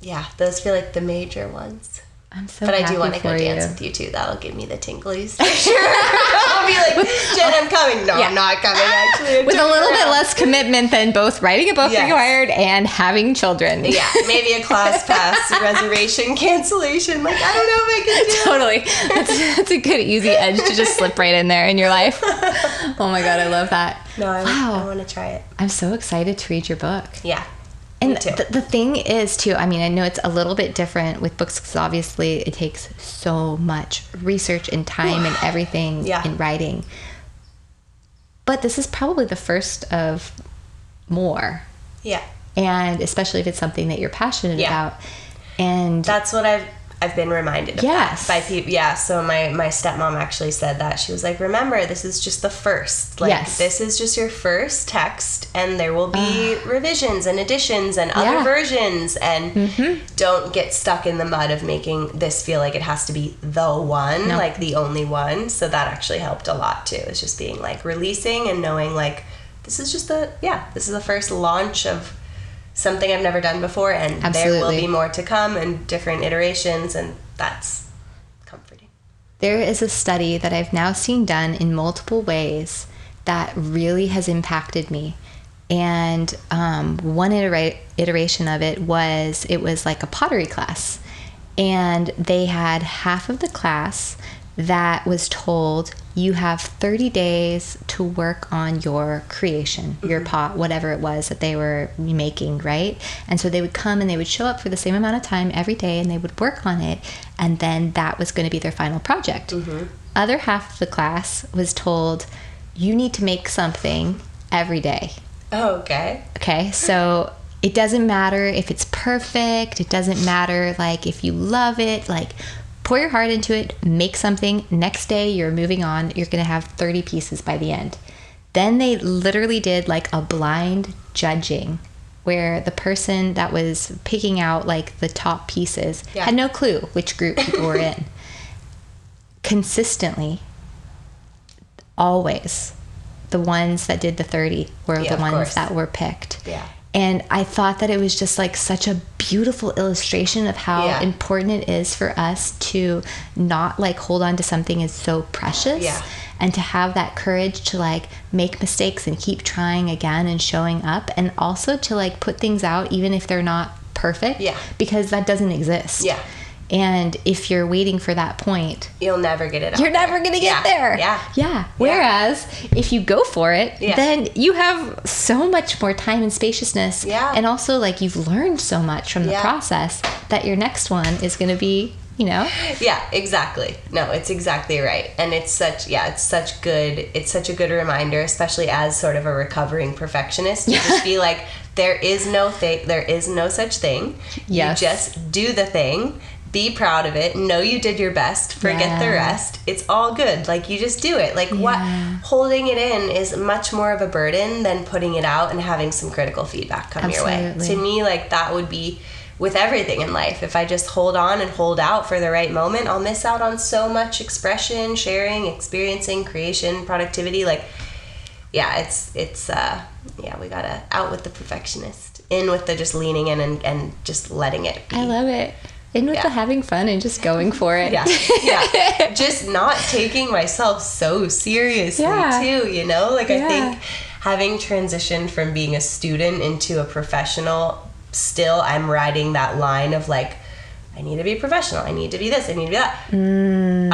Yeah, those feel like the major ones. I'm so But happy I do want to go for dance you. with you too. That'll give me the tinglies for sure. I'll be like, Jen, I'm coming. No, I'm not coming actually. With a little bit less commitment than both writing a book required and having children. Yeah, maybe a class pass reservation cancellation. Like, I don't know if I can do it. Totally. That's a good easy edge to just slip right in there in your life. Oh my God, I love that. No, I want to try it. I'm so excited to read your book. Yeah. And the thing is, too, I mean, I know it's a little bit different with books because obviously it takes so much research and time and everything in writing. But this is probably the first of more. Yeah. And especially if it's something that you're passionate about. And that's what I've been reminded of that by people. Yeah, so my stepmom actually said that. She was like, remember, this is just the first. Like, this is just your first text, and there will be revisions and additions and other versions, and don't get stuck in the mud of making this feel like it has to be the one, like the only one. So that actually helped a lot, too. It's just being, like, releasing and knowing, like, this is just this is the first launch of something I've never done before, and there will be more to come and different iterations, and that's comforting. There is a study that I've now seen done in multiple ways that really has impacted me. And one iteration of it was like a pottery class. And they had half of the class that was told, you have 30 days to work on your creation, your pot, whatever it was that they were making, right? And so they would come and they would show up for the same amount of time every day, and they would work on it, and then that was going to be their final project. Other half of the class was told, you need to make something every day. Oh, okay. Okay, so it doesn't matter if it's perfect, it doesn't matter like if you love it, like pour your heart into it, make something. Next day, you're moving on. You're going to have 30 pieces by the end. Then they literally did like a blind judging where the person that was picking out like the top pieces had no clue which group people were in. Consistently, always, the ones that did the 30 were the ones that were picked. Yeah. And I thought that it was just like such a beautiful illustration of how important it is for us to not like hold on to something as so precious and to have that courage to like make mistakes and keep trying again and showing up, and also to like put things out even if they're not perfect because that doesn't exist. Yeah. And if you're waiting for that point, you'll never get it out. You're never going to get there. Yeah. Whereas if you go for it, then you have so much more time and spaciousness. Yeah. And also like you've learned so much from the process that your next one is going to be, you know? Yeah, exactly. No, it's exactly right. And it's such a good reminder, especially as sort of a recovering perfectionist, to just be like, there is no such thing. Yes. You just do the thing. Be proud of it. Know you did your best. Forget the rest. It's all good. Like, you just do it. Like, what holding it in is much more of a burden than putting it out and having some critical feedback come your way. To me, like, that would be with everything in life. If I just hold on and hold out for the right moment, I'll miss out on so much expression, sharing, experiencing, creation, productivity. Like, we gotta out with the perfectionist, in with the just leaning in and just letting it be. I love it. In with the having fun and just going for it. Just not taking myself so seriously too, you know? Like, I think having transitioned from being a student into a professional, still I'm riding that line of like, I need to be professional, I need to be this, I need to be that.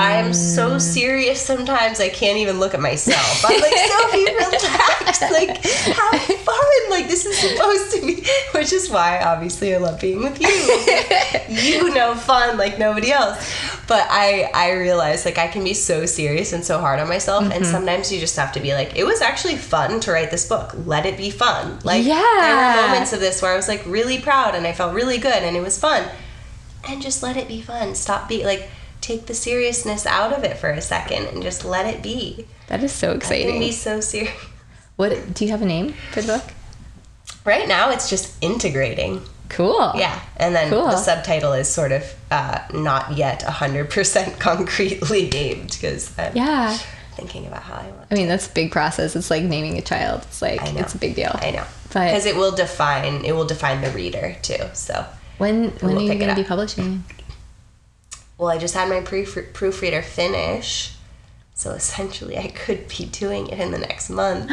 I am so serious sometimes I can't even look at myself. I'm like, Sophie, relax. Like, have fun. Like, this is supposed to be, which is why, obviously, I love being with you. You know fun like nobody else. But I realize, like, I can be so serious and so hard on myself, and sometimes you just have to be like, it was actually fun to write this book. Let it be fun. Like, there were moments of this where I was, like, really proud, and I felt really good, and it was fun. And just let it be fun. Stop being, like, take the seriousness out of it for a second, and just let it be. That is so exciting. I can be so serious. What, do you have a name for the book? Right now, it's just integrating. Cool. Yeah, and then the subtitle is sort of not yet 100% concretely named, because I'm thinking about how I want I mean, that's a big process. It's like naming a child. It's like, it's a big deal. I know. Because it will define the reader, too, so. When are you going to be publishing? Well, I just had my proofreader finish, so essentially I could be doing it in the next month.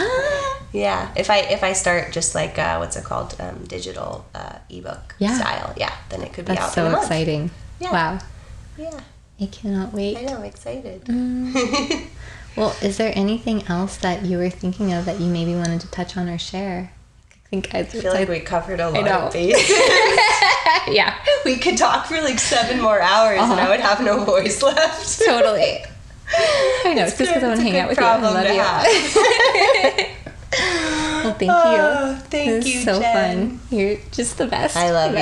Yeah, if I start just like what's it called, digital ebook style, then it could be out in a month. That's so exciting. Yeah. Wow. Yeah. I cannot wait. I know, I'm excited. Well, is there anything else that you were thinking of that you maybe wanted to touch on or share? I feel like we covered a lot of bases. Yeah. We could talk for like 7 more hours and I would have no voice left. Totally. I know, it's just because I want to hang out with you. I love you. Well, thank you. Thank you, so Jen. fun. You're just the best. I love you.